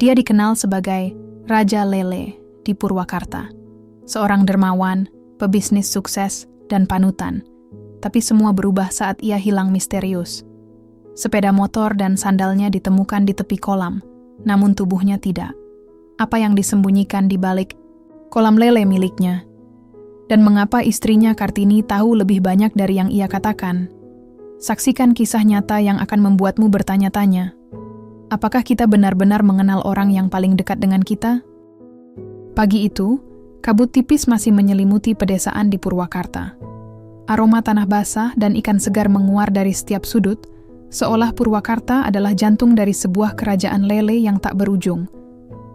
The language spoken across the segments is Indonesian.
Dia dikenal sebagai Raja Lele di Purwakarta, seorang dermawan, pebisnis sukses, dan panutan. Tapi semua berubah saat ia hilang misterius. Sepeda motor dan sandalnya ditemukan di tepi kolam, namun tubuhnya tidak. Apa yang disembunyikan di balik kolam lele miliknya? Dan mengapa istrinya Kartini tahu lebih banyak dari yang ia katakan? Saksikan kisah nyata yang akan membuatmu bertanya-tanya. Apakah kita benar-benar mengenal orang yang paling dekat dengan kita? Pagi itu, kabut tipis masih menyelimuti pedesaan di Purwakarta. Aroma tanah basah dan ikan segar menguar dari setiap sudut, seolah Purwakarta adalah jantung dari sebuah kerajaan lele yang tak berujung.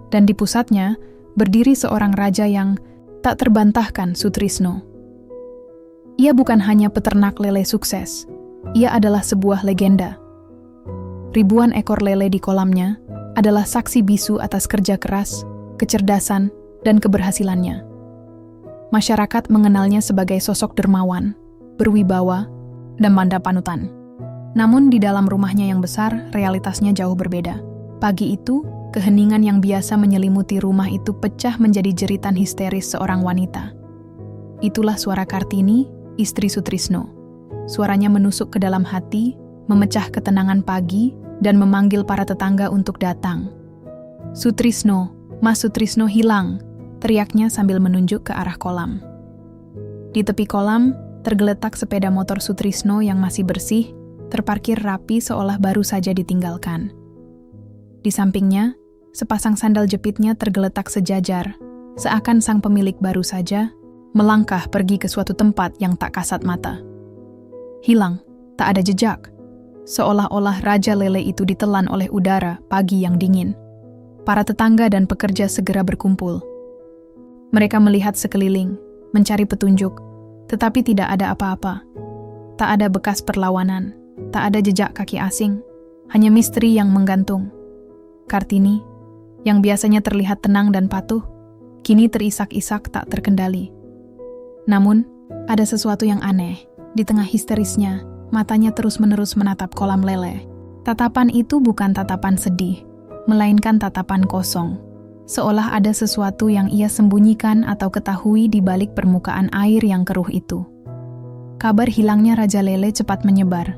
Dan di pusatnya, berdiri seorang raja yang tak terbantahkan, Sutrisno. Ia bukan hanya peternak lele sukses, ia adalah sebuah legenda. Ribuan ekor lele di kolamnya adalah saksi bisu atas kerja keras, kecerdasan, dan keberhasilannya. Masyarakat mengenalnya sebagai sosok dermawan, berwibawa, dan manda panutan. Namun di dalam rumahnya yang besar, realitasnya jauh berbeda. Pagi itu, keheningan yang biasa menyelimuti rumah itu pecah menjadi jeritan histeris seorang wanita. Itulah suara Kartini, istri Sutrisno. Suaranya menusuk ke dalam hati, memecah ketenangan pagi, dan memanggil para tetangga untuk datang. "Sutrisno, Mas Sutrisno hilang," teriaknya sambil menunjuk ke arah kolam. Di tepi kolam, tergeletak sepeda motor Sutrisno yang masih bersih, terparkir rapi seolah baru saja ditinggalkan. Di sampingnya, sepasang sandal jepitnya tergeletak sejajar, seakan sang pemilik baru saja melangkah pergi ke suatu tempat yang tak kasat mata. Hilang, tak ada jejak. Seolah-olah Raja Lele itu ditelan oleh udara pagi yang dingin. Para tetangga dan pekerja segera berkumpul. Mereka melihat sekeliling, mencari petunjuk, tetapi tidak ada apa-apa. Tak ada bekas perlawanan, tak ada jejak kaki asing, hanya misteri yang menggantung. Kartini, yang biasanya terlihat tenang dan patuh, kini terisak-isak tak terkendali. Namun, ada sesuatu yang aneh. Di tengah histerisnya, matanya terus-menerus menatap kolam lele. Tatapan itu bukan tatapan sedih, melainkan tatapan kosong. Seolah ada sesuatu yang ia sembunyikan atau ketahui di balik permukaan air yang keruh itu. Kabar hilangnya Raja Lele cepat menyebar.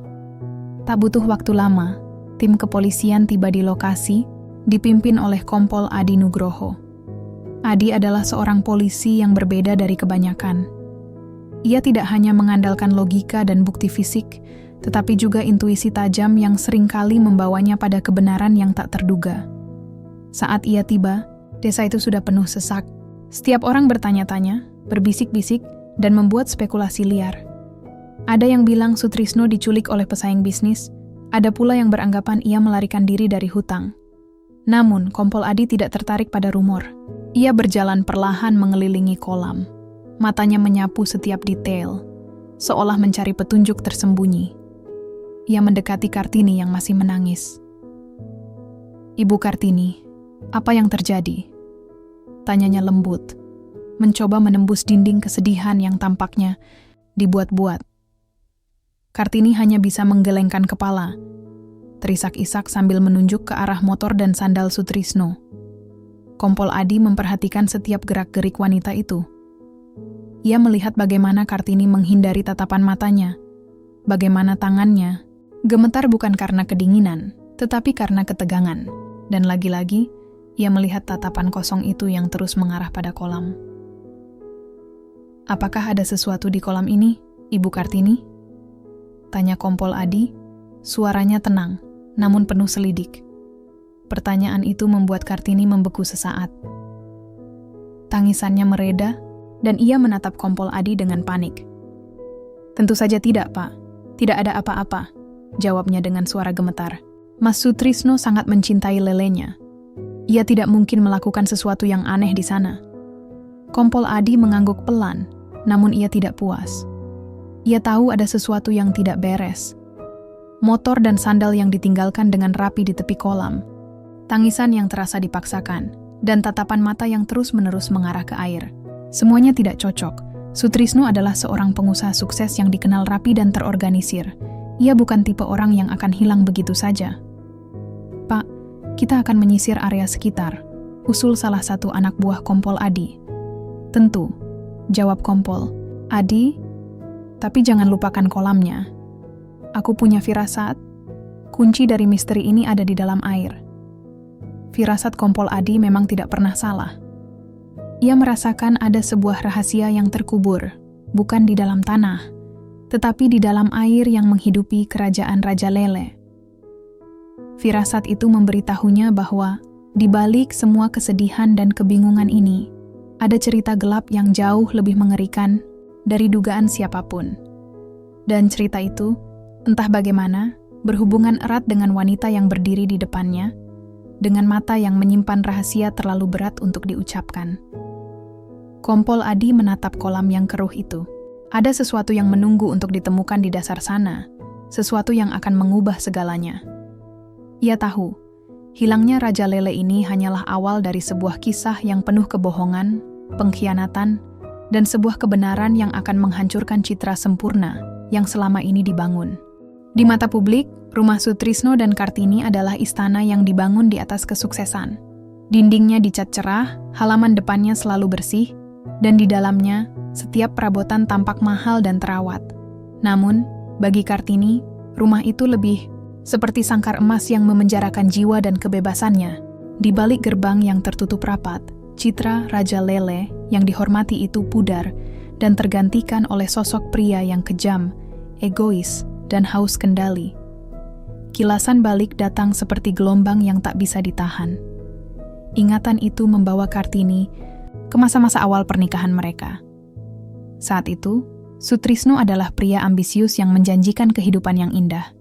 Tak butuh waktu lama, tim kepolisian tiba di lokasi, dipimpin oleh Kompol Adi Nugroho. Adi adalah seorang polisi yang berbeda dari kebanyakan. Ia tidak hanya mengandalkan logika dan bukti fisik, tetapi juga intuisi tajam yang seringkali membawanya pada kebenaran yang tak terduga. Saat ia tiba, desa itu sudah penuh sesak. Setiap orang bertanya-tanya, berbisik-bisik, dan membuat spekulasi liar. Ada yang bilang Sutrisno diculik oleh pesaing bisnis, ada pula yang beranggapan ia melarikan diri dari hutang. Namun, Kompol Adi tidak tertarik pada rumor. Ia berjalan perlahan mengelilingi kolam. Matanya menyapu setiap detail, seolah mencari petunjuk tersembunyi. Ia mendekati Kartini yang masih menangis. "Ibu Kartini, apa yang terjadi?" Tanyanya lembut, mencoba menembus dinding kesedihan yang tampaknya dibuat-buat. Kartini hanya bisa menggelengkan kepala, terisak-isak sambil menunjuk ke arah motor dan sandal Sutrisno. Kompol Adi memperhatikan setiap gerak-gerik wanita itu. Ia melihat bagaimana Kartini menghindari tatapan matanya, bagaimana tangannya gemetar bukan karena kedinginan, tetapi karena ketegangan. Dan lagi-lagi, ia melihat tatapan kosong itu yang terus mengarah pada kolam. "Apakah ada sesuatu di kolam ini, Ibu Kartini?" tanya Kompol Adi, suaranya tenang, namun penuh selidik. Pertanyaan itu membuat Kartini membeku sesaat. Tangisannya mereda, dan ia menatap Kompol Adi dengan panik. "Tentu saja tidak, Pak. Tidak ada apa-apa," jawabnya dengan suara gemetar. "Mas Sutrisno sangat mencintai lelenya. Ia tidak mungkin melakukan sesuatu yang aneh di sana." Kompol Adi mengangguk pelan, namun ia tidak puas. Ia tahu ada sesuatu yang tidak beres. Motor dan sandal yang ditinggalkan dengan rapi di tepi kolam. Tangisan yang terasa dipaksakan, dan tatapan mata yang terus-menerus mengarah ke air. Semuanya tidak cocok. Sutrisno adalah seorang pengusaha sukses yang dikenal rapi dan terorganisir. Ia bukan tipe orang yang akan hilang begitu saja. "Pak, Kita akan menyisir area sekitar, usul salah satu anak buah Kompol Adi. Tentu, jawab Kompol. Adi, tapi jangan lupakan kolamnya. Aku punya firasat, kunci dari misteri ini ada di dalam air. Firasat Kompol Adi memang tidak pernah salah. Ia merasakan ada sebuah rahasia yang terkubur, bukan di dalam tanah, tetapi di dalam air yang menghidupi kerajaan Raja Lele. Firasat itu memberitahunya bahwa di balik semua kesedihan dan kebingungan ini, ada cerita gelap yang jauh lebih mengerikan dari dugaan siapapun. Dan cerita itu, entah bagaimana, berhubungan erat dengan wanita yang berdiri di depannya, dengan mata yang menyimpan rahasia terlalu berat untuk diucapkan. Kompol Adi menatap kolam yang keruh itu. Ada sesuatu yang menunggu untuk ditemukan di dasar sana, sesuatu yang akan mengubah segalanya. Ia tahu, hilangnya Raja Lele ini hanyalah awal dari sebuah kisah yang penuh kebohongan, pengkhianatan, dan sebuah kebenaran yang akan menghancurkan citra sempurna yang selama ini dibangun. Di mata publik, rumah Sutrisno dan Kartini adalah istana yang dibangun di atas kesuksesan. Dindingnya dicat cerah, halaman depannya selalu bersih, dan di dalamnya, setiap perabotan tampak mahal dan terawat. Namun, bagi Kartini, rumah itu lebih seperti sangkar emas yang memenjarakan jiwa dan kebebasannya. Di balik gerbang yang tertutup rapat, citra Raja Lele yang dihormati itu pudar dan tergantikan oleh sosok pria yang kejam, egois, dan haus kendali. Kilasan balik datang seperti gelombang yang tak bisa ditahan. Ingatan itu membawa Kartini ke masa-masa awal pernikahan mereka. Saat itu, Sutrisno adalah pria ambisius yang menjanjikan kehidupan yang indah.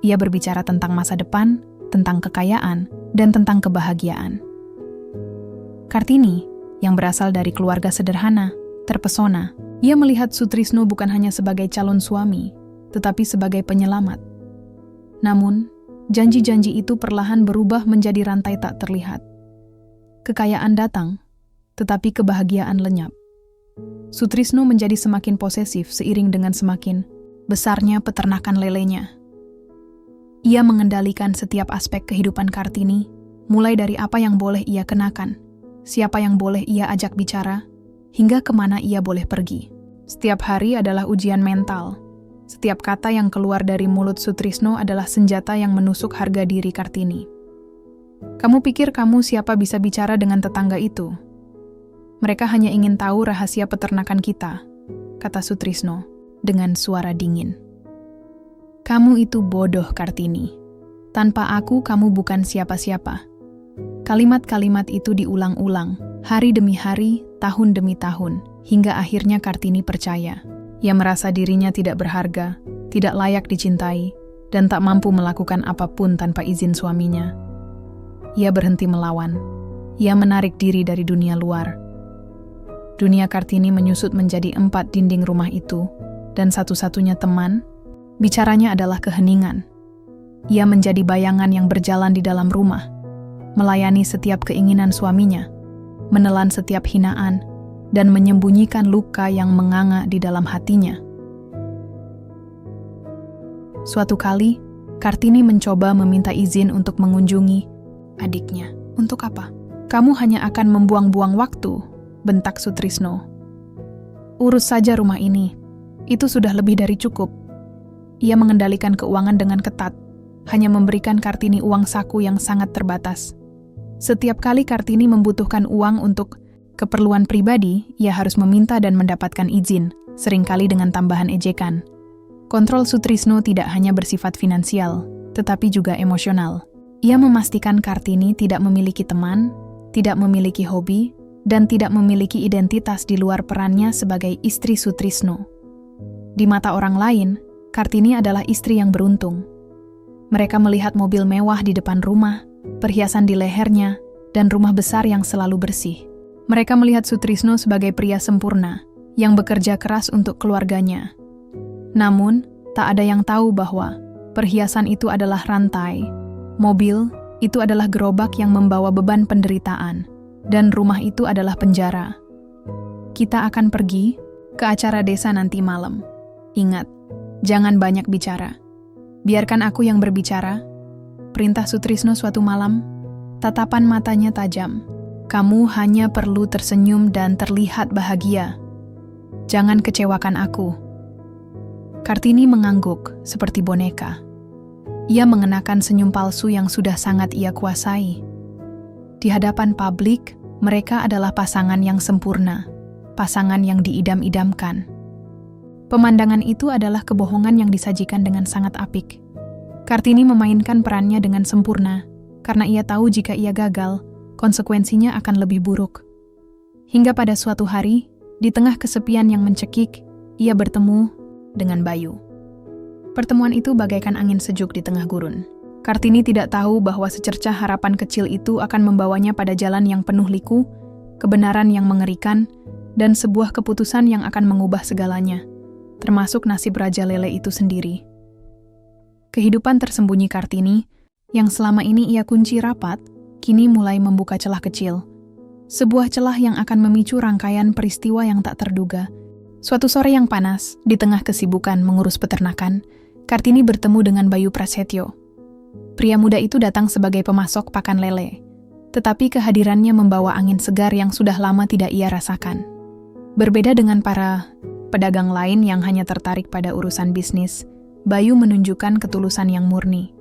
Ia berbicara tentang masa depan, tentang kekayaan, dan tentang kebahagiaan. Kartini, yang berasal dari keluarga sederhana, terpesona. Ia melihat Sutrisno bukan hanya sebagai calon suami, tetapi sebagai penyelamat. Namun, janji-janji itu perlahan berubah menjadi rantai tak terlihat. Kekayaan datang, tetapi kebahagiaan lenyap. Sutrisno menjadi semakin posesif seiring dengan semakin besarnya peternakan lelenya. Ia mengendalikan setiap aspek kehidupan Kartini, mulai dari apa yang boleh ia kenakan, siapa yang boleh ia ajak bicara, hingga kemana ia boleh pergi. Setiap hari adalah ujian mental. Setiap kata yang keluar dari mulut Sutrisno adalah senjata yang menusuk harga diri Kartini. Kamu pikir kamu siapa bisa bicara dengan tetangga itu? Mereka hanya ingin tahu rahasia peternakan kita, kata Sutrisno dengan suara dingin. Kamu itu bodoh, Kartini. Tanpa aku, kamu bukan siapa-siapa. Kalimat-kalimat itu diulang-ulang, hari demi hari, tahun demi tahun, hingga akhirnya Kartini percaya. Ia merasa dirinya tidak berharga, tidak layak dicintai, dan tak mampu melakukan apapun tanpa izin suaminya. Ia berhenti melawan. Ia menarik diri dari dunia luar. Dunia Kartini menyusut menjadi 4 dinding rumah itu, dan satu-satunya teman, bicaranya adalah keheningan. Ia menjadi bayangan yang berjalan di dalam rumah, melayani setiap keinginan suaminya, menelan setiap hinaan, dan menyembunyikan luka yang menganga di dalam hatinya. Suatu kali, Kartini mencoba meminta izin untuk mengunjungi adiknya. Untuk apa? Kamu hanya akan membuang-buang waktu, bentak Sutrisno. Urus saja rumah ini. Itu sudah lebih dari cukup. Ia mengendalikan keuangan dengan ketat, hanya memberikan Kartini uang saku yang sangat terbatas. Setiap kali Kartini membutuhkan uang untuk keperluan pribadi, ia harus meminta dan mendapatkan izin, seringkali dengan tambahan ejekan. Kontrol Sutrisno tidak hanya bersifat finansial, tetapi juga emosional. Ia memastikan Kartini tidak memiliki teman, tidak memiliki hobi, dan tidak memiliki identitas di luar perannya sebagai istri Sutrisno. Di mata orang lain, Kartini adalah istri yang beruntung. Mereka melihat mobil mewah di depan rumah, perhiasan di lehernya, dan rumah besar yang selalu bersih. Mereka melihat Sutrisno sebagai pria sempurna, yang bekerja keras untuk keluarganya. Namun, tak ada yang tahu bahwa perhiasan itu adalah rantai, mobil itu adalah gerobak yang membawa beban penderitaan, dan rumah itu adalah penjara. Kita akan pergi ke acara desa nanti malam. Ingat, jangan banyak bicara. Biarkan aku yang berbicara, perintah Sutrisno suatu malam Tatapan matanya tajam. Kamu hanya perlu tersenyum dan terlihat bahagia. Jangan kecewakan aku. Kartini mengangguk seperti boneka. Ia mengenakan senyum palsu yang sudah sangat ia kuasai. Di hadapan publik, mereka adalah pasangan yang sempurna, pasangan yang diidam-idamkan. Pemandangan itu adalah kebohongan yang disajikan dengan sangat apik. Kartini memainkan perannya dengan sempurna, karena ia tahu jika ia gagal, konsekuensinya akan lebih buruk. Hingga pada suatu hari, di tengah kesepian yang mencekik, ia bertemu dengan Bayu. Pertemuan itu bagaikan angin sejuk di tengah gurun. Kartini tidak tahu bahwa secercah harapan kecil itu akan membawanya pada jalan yang penuh liku, kebenaran yang mengerikan, dan sebuah keputusan yang akan mengubah segalanya, termasuk nasib Raja Lele itu sendiri. Kehidupan tersembunyi Kartini, yang selama ini ia kunci rapat, kini mulai membuka celah kecil. Sebuah celah yang akan memicu rangkaian peristiwa yang tak terduga. Suatu sore yang panas, di tengah kesibukan mengurus peternakan, Kartini bertemu dengan Bayu Prasetyo. Pria muda itu datang sebagai pemasok pakan lele, tetapi kehadirannya membawa angin segar yang sudah lama tidak ia rasakan. Berbeda dengan para pedagang lain yang hanya tertarik pada urusan bisnis, Bayu menunjukkan ketulusan yang murni.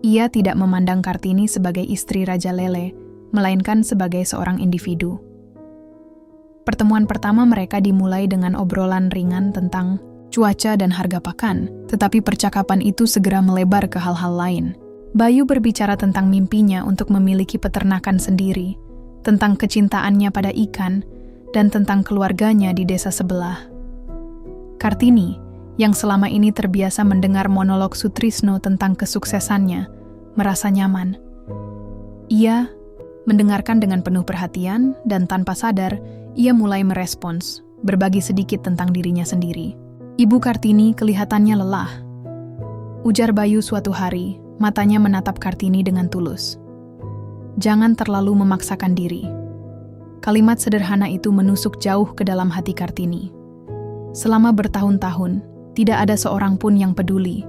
Ia tidak memandang Kartini sebagai istri Raja Lele, melainkan sebagai seorang individu. Pertemuan pertama mereka dimulai dengan obrolan ringan tentang cuaca dan harga pakan, tetapi percakapan itu segera melebar ke hal-hal lain. Bayu berbicara tentang mimpinya untuk memiliki peternakan sendiri, tentang kecintaannya pada ikan, dan tentang keluarganya di desa sebelah. Kartini, yang selama ini terbiasa mendengar monolog Sutrisno tentang kesuksesannya, merasa nyaman. Ia mendengarkan dengan penuh perhatian dan tanpa sadar, ia mulai merespons, berbagi sedikit tentang dirinya sendiri. Ibu Kartini kelihatannya lelah. Ujar Bayu suatu hari, matanya menatap Kartini dengan tulus. Jangan terlalu memaksakan diri. Kalimat sederhana itu menusuk jauh ke dalam hati Kartini. Selama bertahun-tahun, tidak ada seorang pun yang peduli.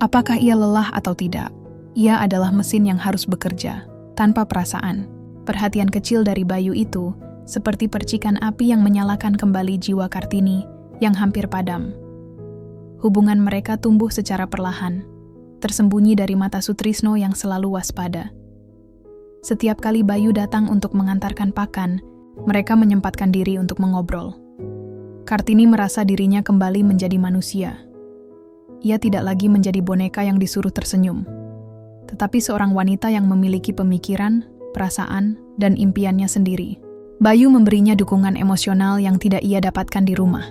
Apakah ia lelah atau tidak? Ia adalah mesin yang harus bekerja, tanpa perasaan. Perhatian kecil dari Bayu itu, seperti percikan api yang menyalakan kembali jiwa Kartini yang hampir padam. Hubungan mereka tumbuh secara perlahan, tersembunyi dari mata Sutrisno yang selalu waspada. Setiap kali Bayu datang untuk mengantarkan pakan, mereka menyempatkan diri untuk mengobrol. Kartini merasa dirinya kembali menjadi manusia. Ia tidak lagi menjadi boneka yang disuruh tersenyum, tetapi seorang wanita yang memiliki pemikiran, perasaan, dan impiannya sendiri. Bayu memberinya dukungan emosional yang tidak ia dapatkan di rumah.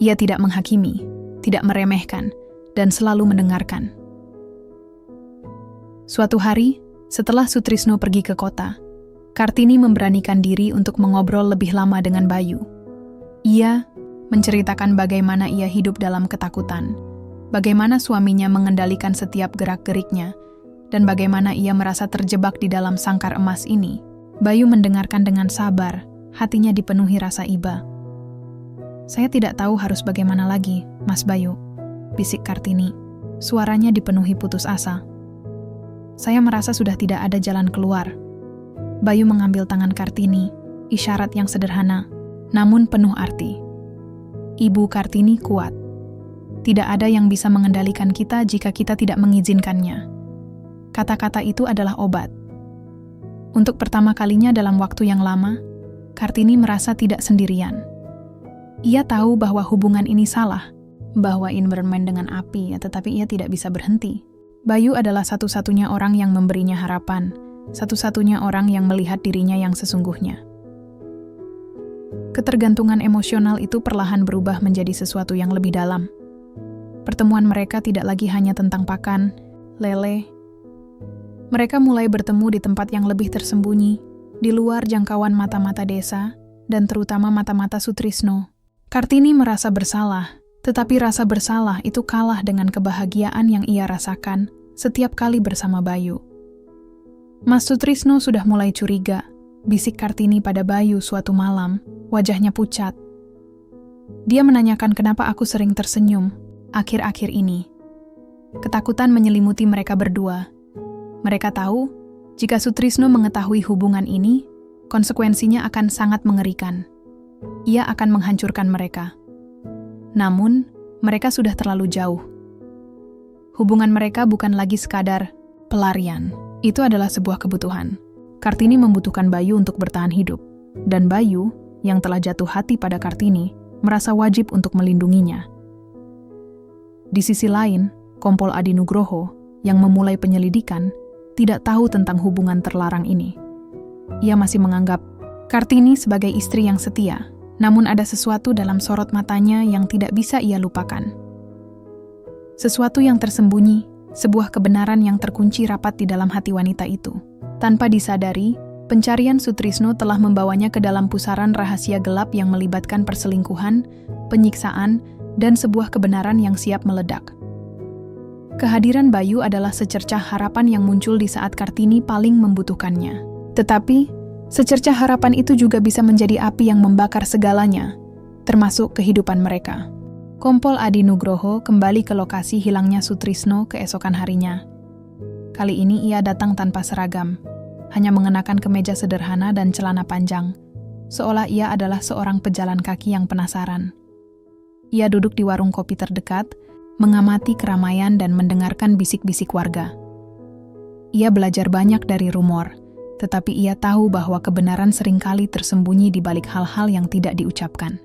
Ia tidak menghakimi, tidak meremehkan, dan selalu mendengarkan. Suatu hari, setelah Sutrisno pergi ke kota, Kartini memberanikan diri untuk mengobrol lebih lama dengan Bayu. Ia menceritakan bagaimana ia hidup dalam ketakutan, bagaimana suaminya mengendalikan setiap gerak-geriknya, dan bagaimana ia merasa terjebak di dalam sangkar emas ini. Bayu mendengarkan dengan sabar, hatinya dipenuhi rasa iba. Saya tidak tahu harus bagaimana lagi, Mas Bayu, bisik Kartini. Suaranya dipenuhi putus asa. Saya merasa sudah tidak ada jalan keluar. Bayu mengambil tangan Kartini, isyarat yang sederhana, namun penuh arti. Ibu Kartini kuat. Tidak ada yang bisa mengendalikan kita jika kita tidak mengizinkannya. Kata-kata itu adalah obat. Untuk pertama kalinya dalam waktu yang lama, Kartini merasa tidak sendirian. Ia tahu bahwa hubungan ini salah, bahwa ingin bermain dengan api, tetapi ia tidak bisa berhenti. Bayu adalah satu-satunya orang yang memberinya harapan, satu-satunya orang yang melihat dirinya yang sesungguhnya. Ketergantungan emosional itu perlahan berubah menjadi sesuatu yang lebih dalam. Pertemuan mereka tidak lagi hanya tentang pakan, lele. Mereka mulai bertemu di tempat yang lebih tersembunyi, di luar jangkauan mata-mata desa, dan terutama mata-mata Sutrisno. Kartini merasa bersalah, tetapi rasa bersalah itu kalah dengan kebahagiaan yang ia rasakan setiap kali bersama Bayu. Mas Sutrisno sudah mulai curiga, bisik Kartini pada Bayu suatu malam, wajahnya pucat. Dia menanyakan kenapa aku sering tersenyum akhir-akhir ini. Ketakutan menyelimuti mereka berdua. Mereka tahu Jika Sutrisno mengetahui hubungan ini, konsekuensinya akan sangat mengerikan. Ia akan menghancurkan mereka. Namun, mereka sudah terlalu jauh. Hubungan mereka bukan lagi sekadar pelarian. Itu adalah sebuah kebutuhan. Kartini membutuhkan Bayu untuk bertahan hidup. Dan Bayu, yang telah jatuh hati pada Kartini, merasa wajib untuk melindunginya. Di sisi lain, Kompol Adi Nugroho, yang memulai penyelidikan, tidak tahu tentang hubungan terlarang ini. Ia masih menganggap Kartini sebagai istri yang setia, namun ada sesuatu dalam sorot matanya yang tidak bisa ia lupakan. Sesuatu yang tersembunyi, sebuah kebenaran yang terkunci rapat di dalam hati wanita itu. Tanpa disadari, pencarian Sutrisno telah membawanya ke dalam pusaran rahasia gelap yang melibatkan perselingkuhan, penyiksaan, dan sebuah kebenaran yang siap meledak. Kehadiran Bayu adalah secercah harapan yang muncul di saat Kartini paling membutuhkannya. Tetapi, secercah harapan itu juga bisa menjadi api yang membakar segalanya, termasuk kehidupan mereka. Kompol Adi Nugroho kembali ke lokasi hilangnya Sutrisno keesokan harinya. Kali ini ia datang tanpa seragam, hanya mengenakan kemeja sederhana dan celana panjang, seolah ia adalah seorang pejalan kaki yang penasaran. Ia duduk di warung kopi terdekat, mengamati keramaian dan mendengarkan bisik-bisik warga. Ia belajar banyak dari rumor, tetapi ia tahu bahwa kebenaran seringkali tersembunyi di balik hal-hal yang tidak diucapkan.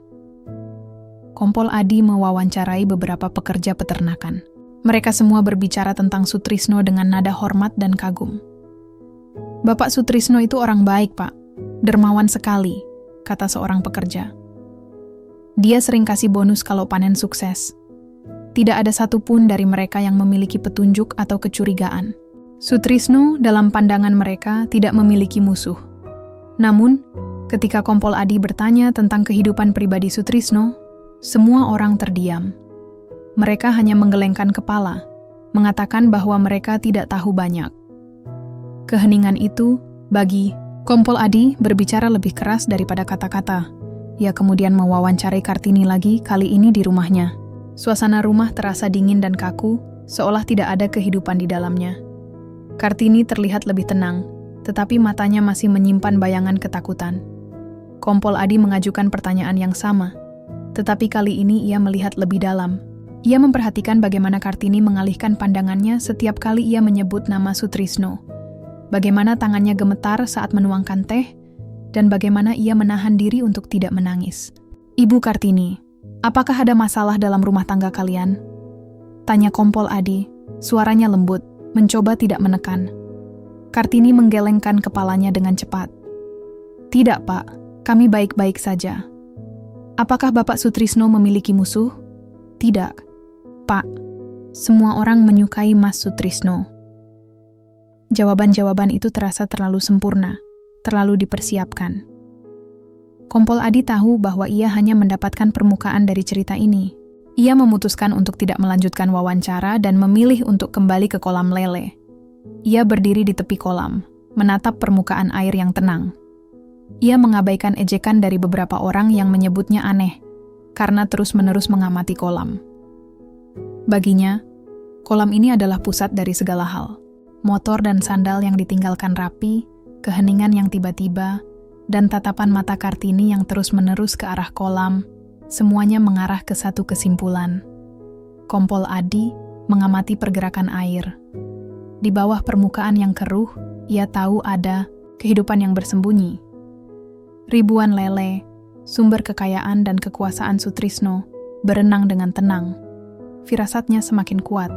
Kompol Adi mewawancarai beberapa pekerja peternakan. Mereka semua berbicara tentang Sutrisno dengan nada hormat dan kagum. "Bapak Sutrisno itu orang baik, Pak. Dermawan sekali," kata seorang pekerja. "Dia sering kasih bonus kalau panen sukses. Tidak ada satupun dari mereka yang memiliki petunjuk atau kecurigaan." Sutrisno dalam pandangan mereka tidak memiliki musuh. Namun, ketika Kompol Adi bertanya tentang kehidupan pribadi Sutrisno, semua orang terdiam. Mereka hanya menggelengkan kepala, mengatakan bahwa mereka tidak tahu banyak. Keheningan itu, bagi Kompol Adi, berbicara lebih keras daripada kata-kata. Ia kemudian mewawancarai Kartini lagi, kali ini di rumahnya. Suasana rumah terasa dingin dan kaku, seolah tidak ada kehidupan di dalamnya. Kartini terlihat lebih tenang, tetapi matanya masih menyimpan bayangan ketakutan. Kompol Adi mengajukan pertanyaan yang sama, tetapi kali ini ia melihat lebih dalam. Ia memperhatikan bagaimana Kartini mengalihkan pandangannya setiap kali ia menyebut nama Sutrisno. Bagaimana tangannya gemetar saat menuangkan teh, dan bagaimana ia menahan diri untuk tidak menangis. "Ibu Kartini, apakah ada masalah dalam rumah tangga kalian?" tanya Kompol Adi, suaranya lembut, mencoba tidak menekan. Kartini menggelengkan kepalanya dengan cepat. "Tidak, Pak, kami baik-baik saja." "Apakah Bapak Sutrisno memiliki musuh?" "Tidak, Pak. Semua orang menyukai Mas Sutrisno." Jawaban-jawaban itu terasa terlalu sempurna, terlalu dipersiapkan. Kompol Adi tahu bahwa ia hanya mendapatkan permukaan dari cerita ini. Ia memutuskan untuk tidak melanjutkan wawancara dan memilih untuk kembali ke kolam lele. Ia berdiri di tepi kolam, menatap permukaan air yang tenang. Ia mengabaikan ejekan dari beberapa orang yang menyebutnya aneh, karena terus-menerus mengamati kolam. Baginya, kolam ini adalah pusat dari segala hal. Motor dan sandal yang ditinggalkan rapi, keheningan yang tiba-tiba, dan tatapan mata Kartini yang terus-menerus ke arah kolam, semuanya mengarah ke satu kesimpulan. Kompol Adi mengamati pergerakan air. Di bawah permukaan yang keruh, ia tahu ada kehidupan yang bersembunyi. Ribuan lele, sumber kekayaan dan kekuasaan Sutrisno, berenang dengan tenang. Firasatnya semakin kuat.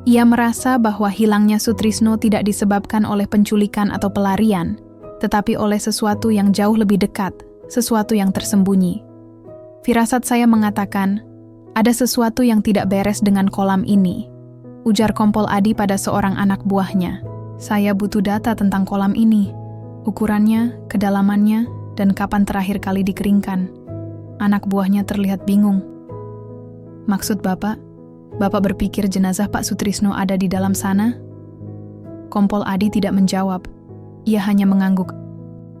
Ia merasa bahwa hilangnya Sutrisno tidak disebabkan oleh penculikan atau pelarian, tetapi oleh sesuatu yang jauh lebih dekat, sesuatu yang tersembunyi. "Firasat saya mengatakan, ada sesuatu yang tidak beres dengan kolam ini," ujar Kompol Adi pada seorang anak buahnya. "Saya butuh data tentang kolam ini, ukurannya, kedalamannya, dan kapan terakhir kali dikeringkan." Anak buahnya terlihat bingung. "Maksud Bapak? Bapak berpikir jenazah Pak Sutrisno ada di dalam sana?" Kompol Adi tidak menjawab. Ia hanya mengangguk.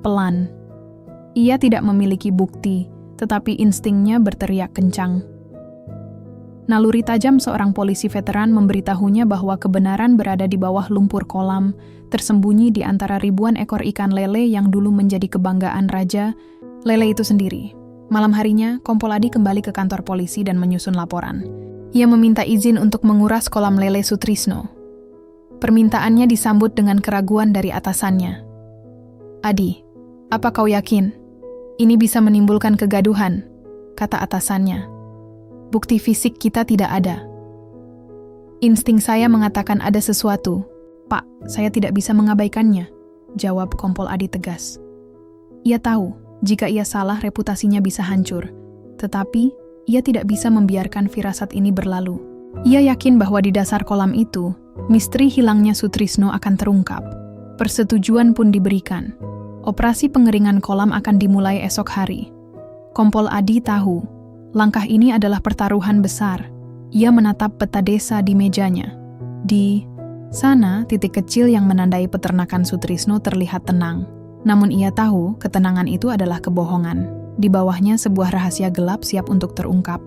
Pelan. Ia tidak memiliki bukti, tetapi instingnya berteriak kencang. Naluri tajam seorang polisi veteran memberitahunya bahwa kebenaran berada di bawah lumpur kolam, tersembunyi di antara ribuan ekor ikan lele yang dulu menjadi kebanggaan Raja Lele itu sendiri. Malam harinya, Kompol Adi kembali ke kantor polisi dan menyusun laporan. Ia meminta izin untuk menguras kolam lele Sutrisno. Permintaannya disambut dengan keraguan dari atasannya. "Adi, apa kau yakin? Ini bisa menimbulkan kegaduhan," kata atasannya. "Bukti fisik kita tidak ada." "Insting saya mengatakan ada sesuatu, Pak. Saya tidak bisa mengabaikannya," jawab Kompol Adi tegas. Ia tahu, jika ia salah reputasinya bisa hancur. Tetapi, ia tidak bisa membiarkan firasat ini berlalu. Ia yakin bahwa di dasar kolam itu, misteri hilangnya Sutrisno akan terungkap. Persetujuan pun diberikan. Operasi pengeringan kolam akan dimulai esok hari. Kompol Adi tahu, langkah ini adalah pertaruhan besar. Ia menatap peta desa di mejanya. Di sana, titik kecil yang menandai peternakan Sutrisno terlihat tenang. Namun ia tahu ketenangan itu adalah kebohongan. Di bawahnya sebuah rahasia gelap siap untuk terungkap.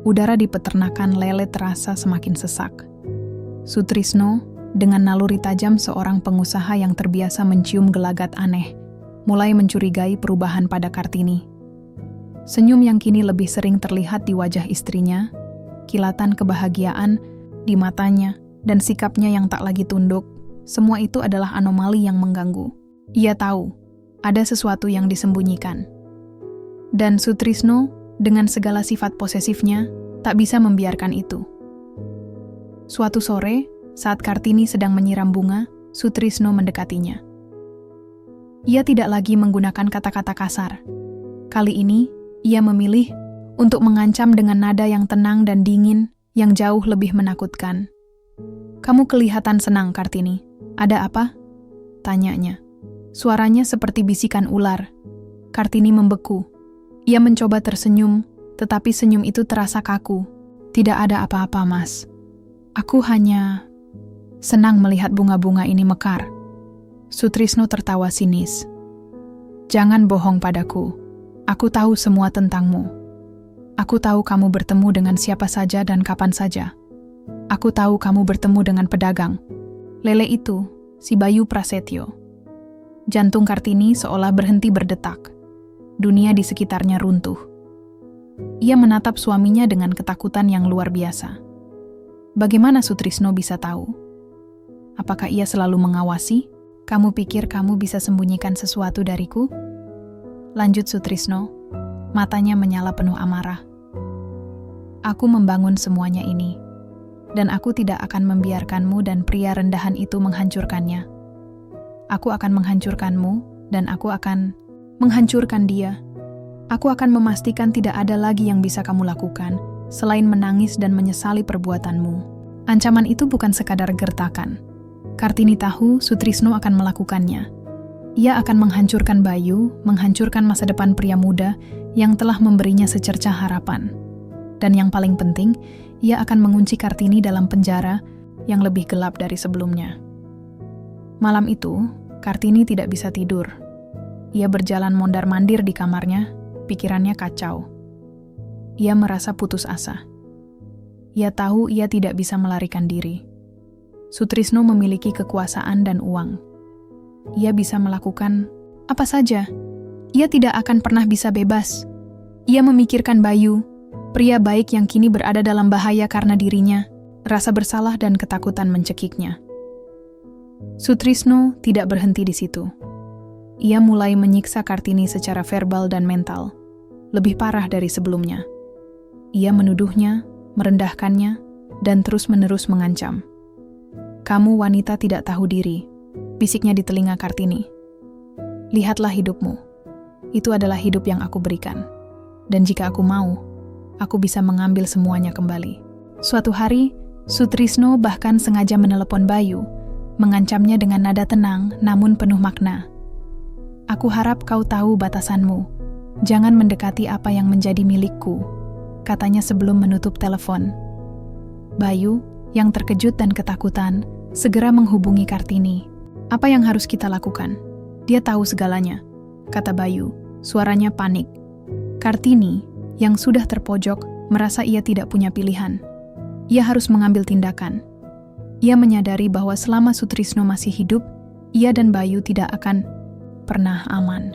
Udara di peternakan lele terasa semakin sesak. Sutrisno, dengan naluri tajam seorang pengusaha yang terbiasa mencium gelagat aneh, mulai mencurigai perubahan pada Kartini. Senyum yang kini lebih sering terlihat di wajah istrinya, kilatan kebahagiaan di matanya, dan sikapnya yang tak lagi tunduk, semua itu adalah anomali yang mengganggu. Ia tahu, ada sesuatu yang disembunyikan. Dan Sutrisno, dengan segala sifat posesifnya, tak bisa membiarkan itu. Suatu sore, saat Kartini sedang menyiram bunga, Sutrisno mendekatinya. Ia tidak lagi menggunakan kata-kata kasar. Kali ini, ia memilih untuk mengancam dengan nada yang tenang dan dingin, yang jauh lebih menakutkan. "Kamu kelihatan senang, Kartini. Ada apa?" tanyanya. Suaranya seperti bisikan ular. Kartini membeku. Ia mencoba tersenyum, tetapi senyum itu terasa kaku. "Tidak ada apa-apa, Mas. Aku hanya senang melihat bunga-bunga ini mekar." Sutrisno tertawa sinis. "Jangan bohong padaku. Aku tahu semua tentangmu. Aku tahu kamu bertemu dengan siapa saja dan kapan saja. Aku tahu kamu bertemu dengan pedagang lele itu, si Bayu Prasetyo." Jantung Kartini seolah berhenti berdetak. Dunia di sekitarnya runtuh. Ia menatap suaminya dengan ketakutan yang luar biasa. Bagaimana Sutrisno bisa tahu? Apakah ia selalu mengawasi? "Kamu pikir kamu bisa sembunyikan sesuatu dariku?" lanjut Sutrisno, matanya menyala penuh amarah. "Aku membangun semuanya ini, dan aku tidak akan membiarkanmu dan pria rendahan itu menghancurkannya. Aku akan menghancurkanmu, dan aku akan menghancurkan dia. Aku akan memastikan tidak ada lagi yang bisa kamu lakukan, selain menangis dan menyesali perbuatanmu." Ancaman itu bukan sekadar gertakan. Kartini tahu Sutrisno akan melakukannya. Ia akan menghancurkan Bayu, menghancurkan masa depan pria muda yang telah memberinya secercah harapan. Dan yang paling penting, ia akan mengunci Kartini dalam penjara yang lebih gelap dari sebelumnya. Malam itu, Kartini tidak bisa tidur. Ia berjalan mondar-mandir di kamarnya, pikirannya kacau. Ia merasa putus asa. Ia tahu ia tidak bisa melarikan diri. Sutrisno memiliki kekuasaan dan uang. Ia bisa melakukan apa saja. Ia tidak akan pernah bisa bebas. Ia memikirkan Bayu, pria baik yang kini berada dalam bahaya karena dirinya. Rasa bersalah dan ketakutan mencekiknya. Sutrisno tidak berhenti di situ. Ia mulai menyiksa Kartini secara verbal dan mental, lebih parah dari sebelumnya. Ia menuduhnya, merendahkannya, dan terus-menerus mengancam. "Kamu wanita tidak tahu diri," bisiknya di telinga Kartini. "Lihatlah hidupmu. Itu adalah hidup yang aku berikan. Dan jika aku mau, aku bisa mengambil semuanya kembali." Suatu hari, Sutrisno bahkan sengaja menelepon Bayu, mengancamnya dengan nada tenang namun penuh makna. "Aku harap kau tahu batasanmu. Jangan mendekati apa yang menjadi milikku," katanya sebelum menutup telepon. Bayu, yang terkejut dan ketakutan, segera menghubungi Kartini. "Apa yang harus kita lakukan? Dia tahu segalanya," kata Bayu, suaranya panik. Kartini, yang sudah terpojok, merasa ia tidak punya pilihan. Ia harus mengambil tindakan. Ia menyadari bahwa selama Sutrisno masih hidup, ia dan Bayu tidak akan pernah aman.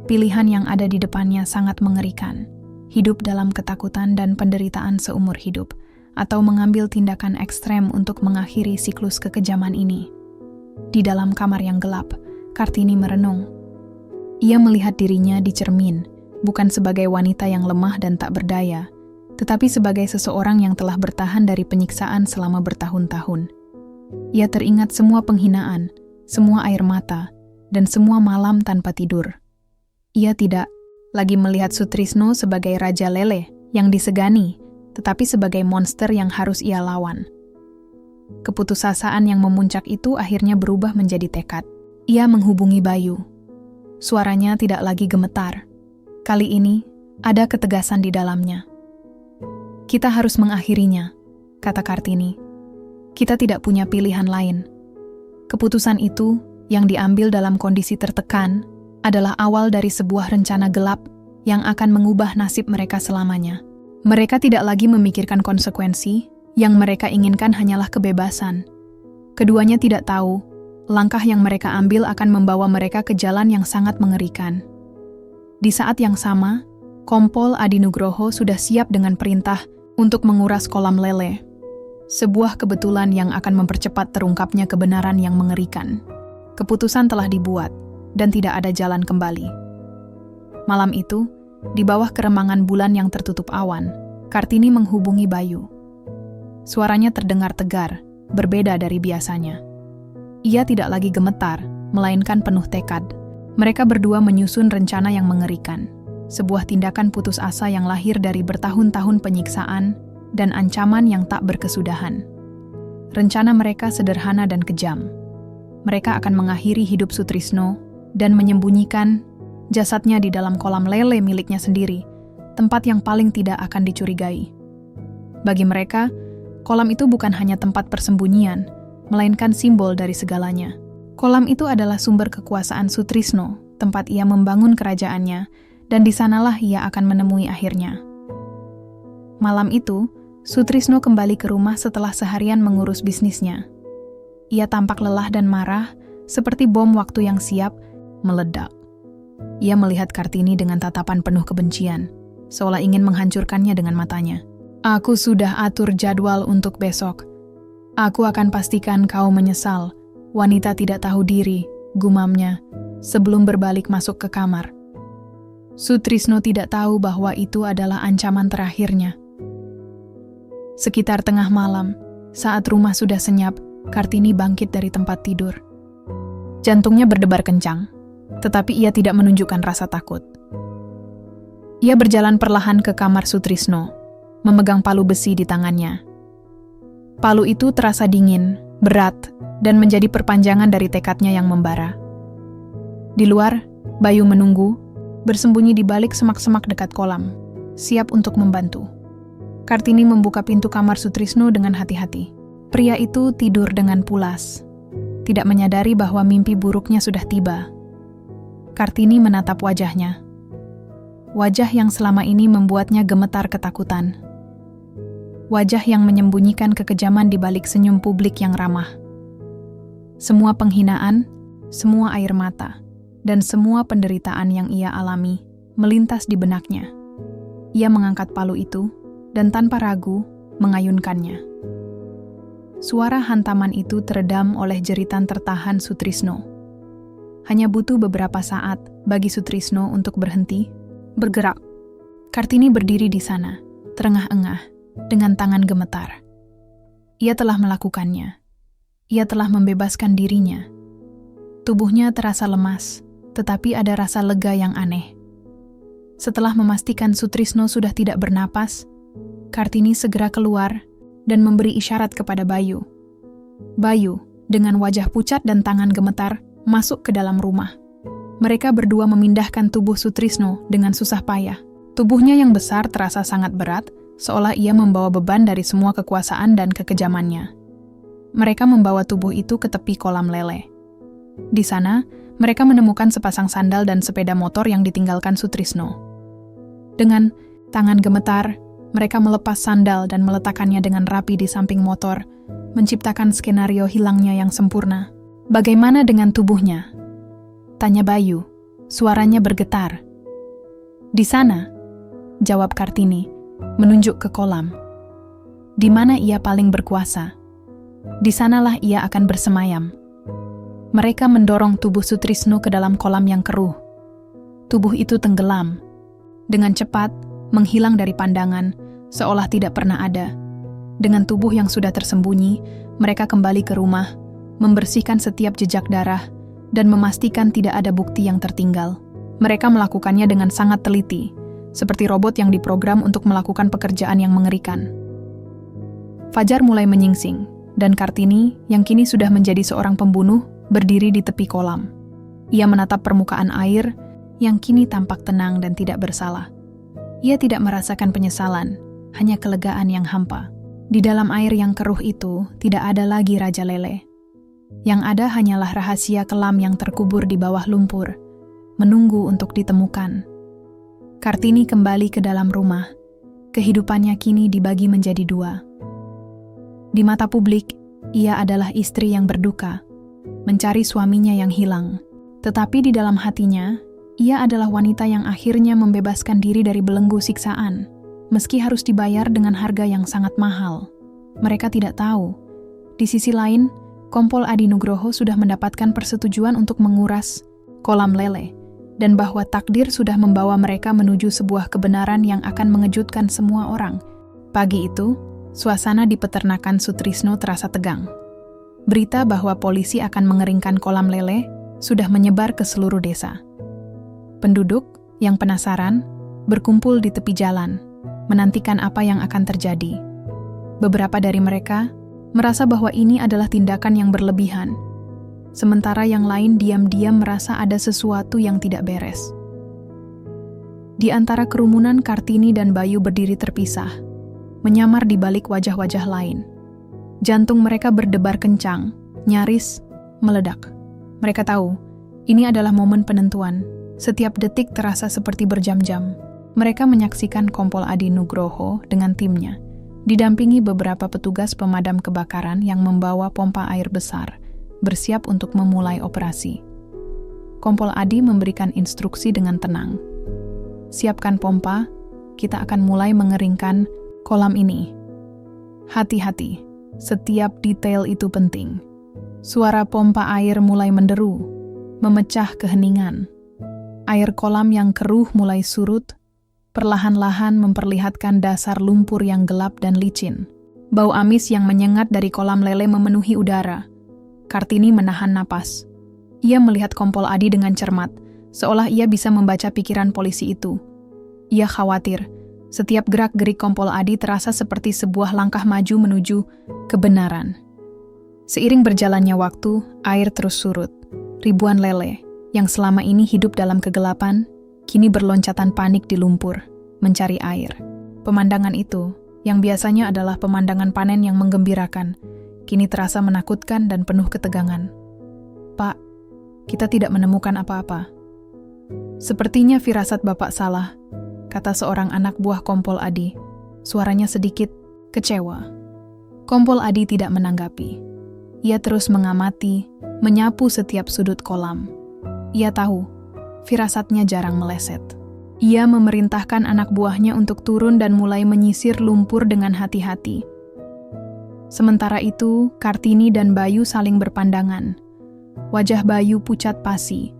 Pilihan yang ada di depannya sangat mengerikan. Hidup dalam ketakutan dan penderitaan seumur hidup, atau mengambil tindakan ekstrem untuk mengakhiri siklus kekejaman ini. Di dalam kamar yang gelap, Kartini merenung. Ia melihat dirinya di cermin, bukan sebagai wanita yang lemah dan tak berdaya, tetapi sebagai seseorang yang telah bertahan dari penyiksaan selama bertahun-tahun. Ia teringat semua penghinaan, semua air mata, dan semua malam tanpa tidur. Ia tidak lagi melihat Sutrisno sebagai Raja Lele yang disegani, tetapi sebagai monster yang harus ia lawan. Keputusasaan yang memuncak itu akhirnya berubah menjadi tekad. Ia menghubungi Bayu. Suaranya tidak lagi gemetar. Kali ini, ada ketegasan di dalamnya. "Kita harus mengakhirinya," kata Kartini. "Kita tidak punya pilihan lain." Keputusan itu, yang diambil dalam kondisi tertekan, adalah awal dari sebuah rencana gelap yang akan mengubah nasib mereka selamanya. Mereka tidak lagi memikirkan konsekuensi, yang mereka inginkan hanyalah kebebasan. Keduanya tidak tahu, langkah yang mereka ambil akan membawa mereka ke jalan yang sangat mengerikan. Di saat yang sama, Kompol Adi Nugroho sudah siap dengan perintah untuk menguras kolam lele. Sebuah kebetulan yang akan mempercepat terungkapnya kebenaran yang mengerikan. Keputusan telah dibuat, dan tidak ada jalan kembali. Malam itu, di bawah keremangan bulan yang tertutup awan, Kartini menghubungi Bayu. Suaranya terdengar tegar, berbeda dari biasanya. Ia tidak lagi gemetar, melainkan penuh tekad. Mereka berdua menyusun rencana yang mengerikan, sebuah tindakan putus asa yang lahir dari bertahun-tahun penyiksaan dan ancaman yang tak berkesudahan. Rencana mereka sederhana dan kejam. Mereka akan mengakhiri hidup Sutrisno dan menyembunyikan jasadnya di dalam kolam lele miliknya sendiri, tempat yang paling tidak akan dicurigai. Bagi mereka, kolam itu bukan hanya tempat persembunyian, melainkan simbol dari segalanya. Kolam itu adalah sumber kekuasaan Sutrisno, tempat ia membangun kerajaannya, dan di sanalah ia akan menemui akhirnya. Malam itu, Sutrisno kembali ke rumah setelah seharian mengurus bisnisnya. Ia tampak lelah dan marah, seperti bom waktu yang siap meledak. Ia melihat Kartini dengan tatapan penuh kebencian, seolah ingin menghancurkannya dengan matanya. "Aku sudah atur jadwal untuk besok. Aku akan pastikan kau menyesal." "Wanita tidak tahu diri," gumamnya, sebelum berbalik masuk ke kamar. Sutrisno tidak tahu bahwa itu adalah ancaman terakhirnya. Sekitar tengah malam, saat rumah sudah senyap, Kartini bangkit dari tempat tidur. Jantungnya berdebar kencang, tetapi ia tidak menunjukkan rasa takut. Ia berjalan perlahan ke kamar Sutrisno, memegang palu besi di tangannya. Palu itu terasa dingin, berat, dan menjadi perpanjangan dari tekadnya yang membara. Di luar, Bayu menunggu, bersembunyi di balik semak-semak dekat kolam, siap untuk membantu. Kartini membuka pintu kamar Sutrisno dengan hati-hati. Pria itu tidur dengan pulas, tidak menyadari bahwa mimpi buruknya sudah tiba. Kartini menatap wajahnya. Wajah yang selama ini membuatnya gemetar ketakutan. Wajah yang menyembunyikan kekejaman di balik senyum publik yang ramah. Semua penghinaan, semua air mata, dan semua penderitaan yang ia alami melintas di benaknya. Ia mengangkat palu itu, dan tanpa ragu, mengayunkannya. Suara hantaman itu teredam oleh jeritan tertahan Sutrisno. Hanya butuh beberapa saat bagi Sutrisno untuk berhenti, bergerak. Kartini berdiri di sana, terengah-engah, dengan tangan gemetar. Ia telah melakukannya. Ia telah membebaskan dirinya. Tubuhnya terasa lemas, tetapi ada rasa lega yang aneh. Setelah memastikan Sutrisno sudah tidak bernapas, Kartini segera keluar dan memberi isyarat kepada Bayu. Bayu, dengan wajah pucat dan tangan gemetar, masuk ke dalam rumah. Mereka berdua memindahkan tubuh Sutrisno dengan susah payah. Tubuhnya yang besar terasa sangat berat, seolah ia membawa beban dari semua kekuasaan dan kekejamannya. Mereka membawa tubuh itu ke tepi kolam lele. Di sana, mereka menemukan sepasang sandal dan sepeda motor yang ditinggalkan Sutrisno. Dengan tangan gemetar, Mereka melepas sandal dan meletakkannya dengan rapi di samping motor, menciptakan skenario hilangnya yang sempurna. "Bagaimana dengan tubuhnya?" tanya Bayu. Suaranya bergetar. "Di sana," jawab Kartini, menunjuk ke kolam. "Di mana ia paling berkuasa. Di sanalah ia akan bersemayam." Mereka mendorong tubuh Sutrisno ke dalam kolam yang keruh. Tubuh itu tenggelam. Dengan cepat, menghilang dari pandangan, seolah tidak pernah ada. Dengan tubuh yang sudah tersembunyi, mereka kembali ke rumah, membersihkan setiap jejak darah, dan memastikan tidak ada bukti yang tertinggal. Mereka melakukannya dengan sangat teliti, seperti robot yang diprogram untuk melakukan pekerjaan yang mengerikan. Fajar mulai menyingsing, dan Kartini, yang kini sudah menjadi seorang pembunuh, berdiri di tepi kolam. Ia menatap permukaan air, yang kini tampak tenang dan tidak bersalah. Ia tidak merasakan penyesalan, hanya kelegaan yang hampa. Di dalam air yang keruh itu, tidak ada lagi Raja Lele. Yang ada hanyalah rahasia kelam yang terkubur di bawah lumpur, menunggu untuk ditemukan. Kartini kembali ke dalam rumah. Kehidupannya kini dibagi menjadi dua. Di mata publik, ia adalah istri yang berduka, mencari suaminya yang hilang. Tetapi di dalam hatinya, ia adalah wanita yang akhirnya membebaskan diri dari belenggu siksaan, meski harus dibayar dengan harga yang sangat mahal. Mereka tidak tahu. Di sisi lain, Kompol Adi Nugroho sudah mendapatkan persetujuan untuk menguras kolam lele, dan bahwa takdir sudah membawa mereka menuju sebuah kebenaran yang akan mengejutkan semua orang. Pagi itu, suasana di peternakan Sutrisno terasa tegang. Berita bahwa polisi akan mengeringkan kolam lele sudah menyebar ke seluruh desa. Penduduk yang penasaran berkumpul di tepi jalan, menantikan apa yang akan terjadi. Beberapa dari mereka merasa bahwa ini adalah tindakan yang berlebihan, sementara yang lain diam-diam merasa ada sesuatu yang tidak beres. Di antara kerumunan, Kartini dan Bayu berdiri terpisah, menyamar di balik wajah-wajah lain. Jantung mereka berdebar kencang, nyaris meledak. Mereka tahu, ini adalah momen penentuan. Setiap detik terasa seperti berjam-jam. Mereka menyaksikan Kompol Adi Nugroho dengan timnya, didampingi beberapa petugas pemadam kebakaran yang membawa pompa air besar, bersiap untuk memulai operasi. Kompol Adi memberikan instruksi dengan tenang. "Siapkan pompa, kita akan mulai mengeringkan kolam ini. Hati-hati, setiap detail itu penting." Suara pompa air mulai menderu, memecah keheningan. Air kolam yang keruh mulai surut, perlahan-lahan memperlihatkan dasar lumpur yang gelap dan licin. Bau amis yang menyengat dari kolam lele memenuhi udara. Kartini menahan napas. Ia melihat Kompol Adi dengan cermat, seolah ia bisa membaca pikiran polisi itu. Ia khawatir, setiap gerak-gerik Kompol Adi terasa seperti sebuah langkah maju menuju kebenaran. Seiring berjalannya waktu, air terus surut. Ribuan lele, yang selama ini hidup dalam kegelapan, kini berloncatan panik di lumpur, mencari air. Pemandangan itu, yang biasanya adalah pemandangan panen yang menggembirakan, kini terasa menakutkan dan penuh ketegangan. "Pak, kita tidak menemukan apa-apa." "Sepertinya firasat Bapak salah," kata seorang anak buah Kompol Adi. Suaranya sedikit kecewa. Kompol Adi tidak menanggapi. Ia terus mengamati, menyapu setiap sudut kolam. Ia tahu, firasatnya jarang meleset. Ia memerintahkan anak buahnya untuk turun dan mulai menyisir lumpur dengan hati-hati. Sementara itu, Kartini dan Bayu saling berpandangan. Wajah Bayu pucat pasi.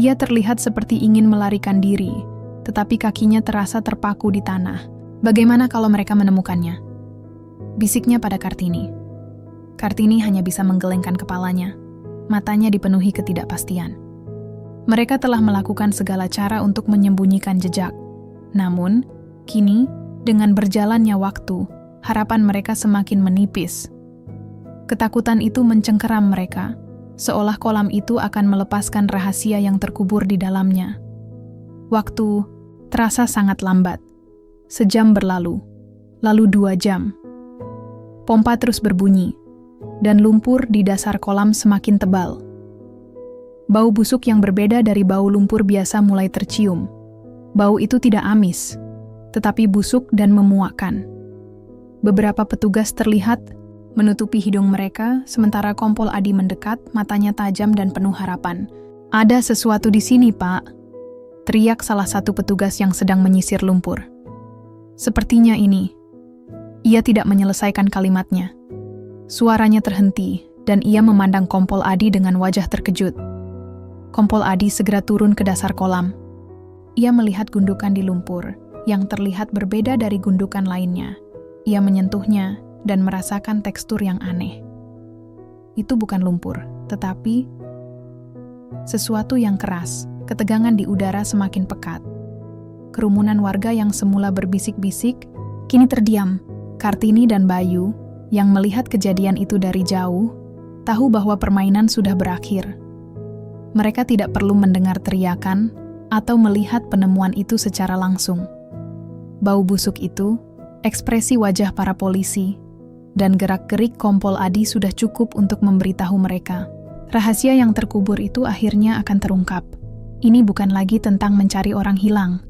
Ia terlihat seperti ingin melarikan diri, tetapi kakinya terasa terpaku di tanah. "Bagaimana kalau mereka menemukannya?" bisiknya pada Kartini. Kartini hanya bisa menggelengkan kepalanya. Matanya dipenuhi ketidakpastian. Mereka telah melakukan segala cara untuk menyembunyikan jejak. Namun, kini, dengan berjalannya waktu, harapan mereka semakin menipis. Ketakutan itu mencengkeram mereka, seolah kolam itu akan melepaskan rahasia yang terkubur di dalamnya. Waktu terasa sangat lambat. Sejam berlalu, lalu 2 jam. Pompa terus berbunyi, dan lumpur di dasar kolam semakin tebal. Bau busuk yang berbeda dari bau lumpur biasa mulai tercium. Bau itu tidak amis, tetapi busuk dan memuakkan. Beberapa petugas terlihat menutupi hidung mereka, sementara Kompol Adi mendekat, matanya tajam dan penuh harapan. "Ada sesuatu di sini, Pak," teriak salah satu petugas yang sedang menyisir lumpur. Sepertinya ini. Ia tidak menyelesaikan kalimatnya. Suaranya terhenti, dan ia memandang Kompol Adi dengan wajah terkejut. Kompol Adi segera turun ke dasar kolam. Ia melihat gundukan di lumpur, yang terlihat berbeda dari gundukan lainnya. Ia menyentuhnya dan merasakan tekstur yang aneh. Itu bukan lumpur, tetapi sesuatu yang keras. Ketegangan di udara semakin pekat. Kerumunan warga yang semula berbisik-bisik, kini terdiam. Kartini dan Bayu, yang melihat kejadian itu dari jauh, tahu bahwa permainan sudah berakhir. Mereka tidak perlu mendengar teriakan atau melihat penemuan itu secara langsung. Bau busuk itu, ekspresi wajah para polisi, dan gerak-gerik Kompol Adi sudah cukup untuk memberitahu mereka. Rahasia yang terkubur itu akhirnya akan terungkap. Ini bukan lagi tentang mencari orang hilang.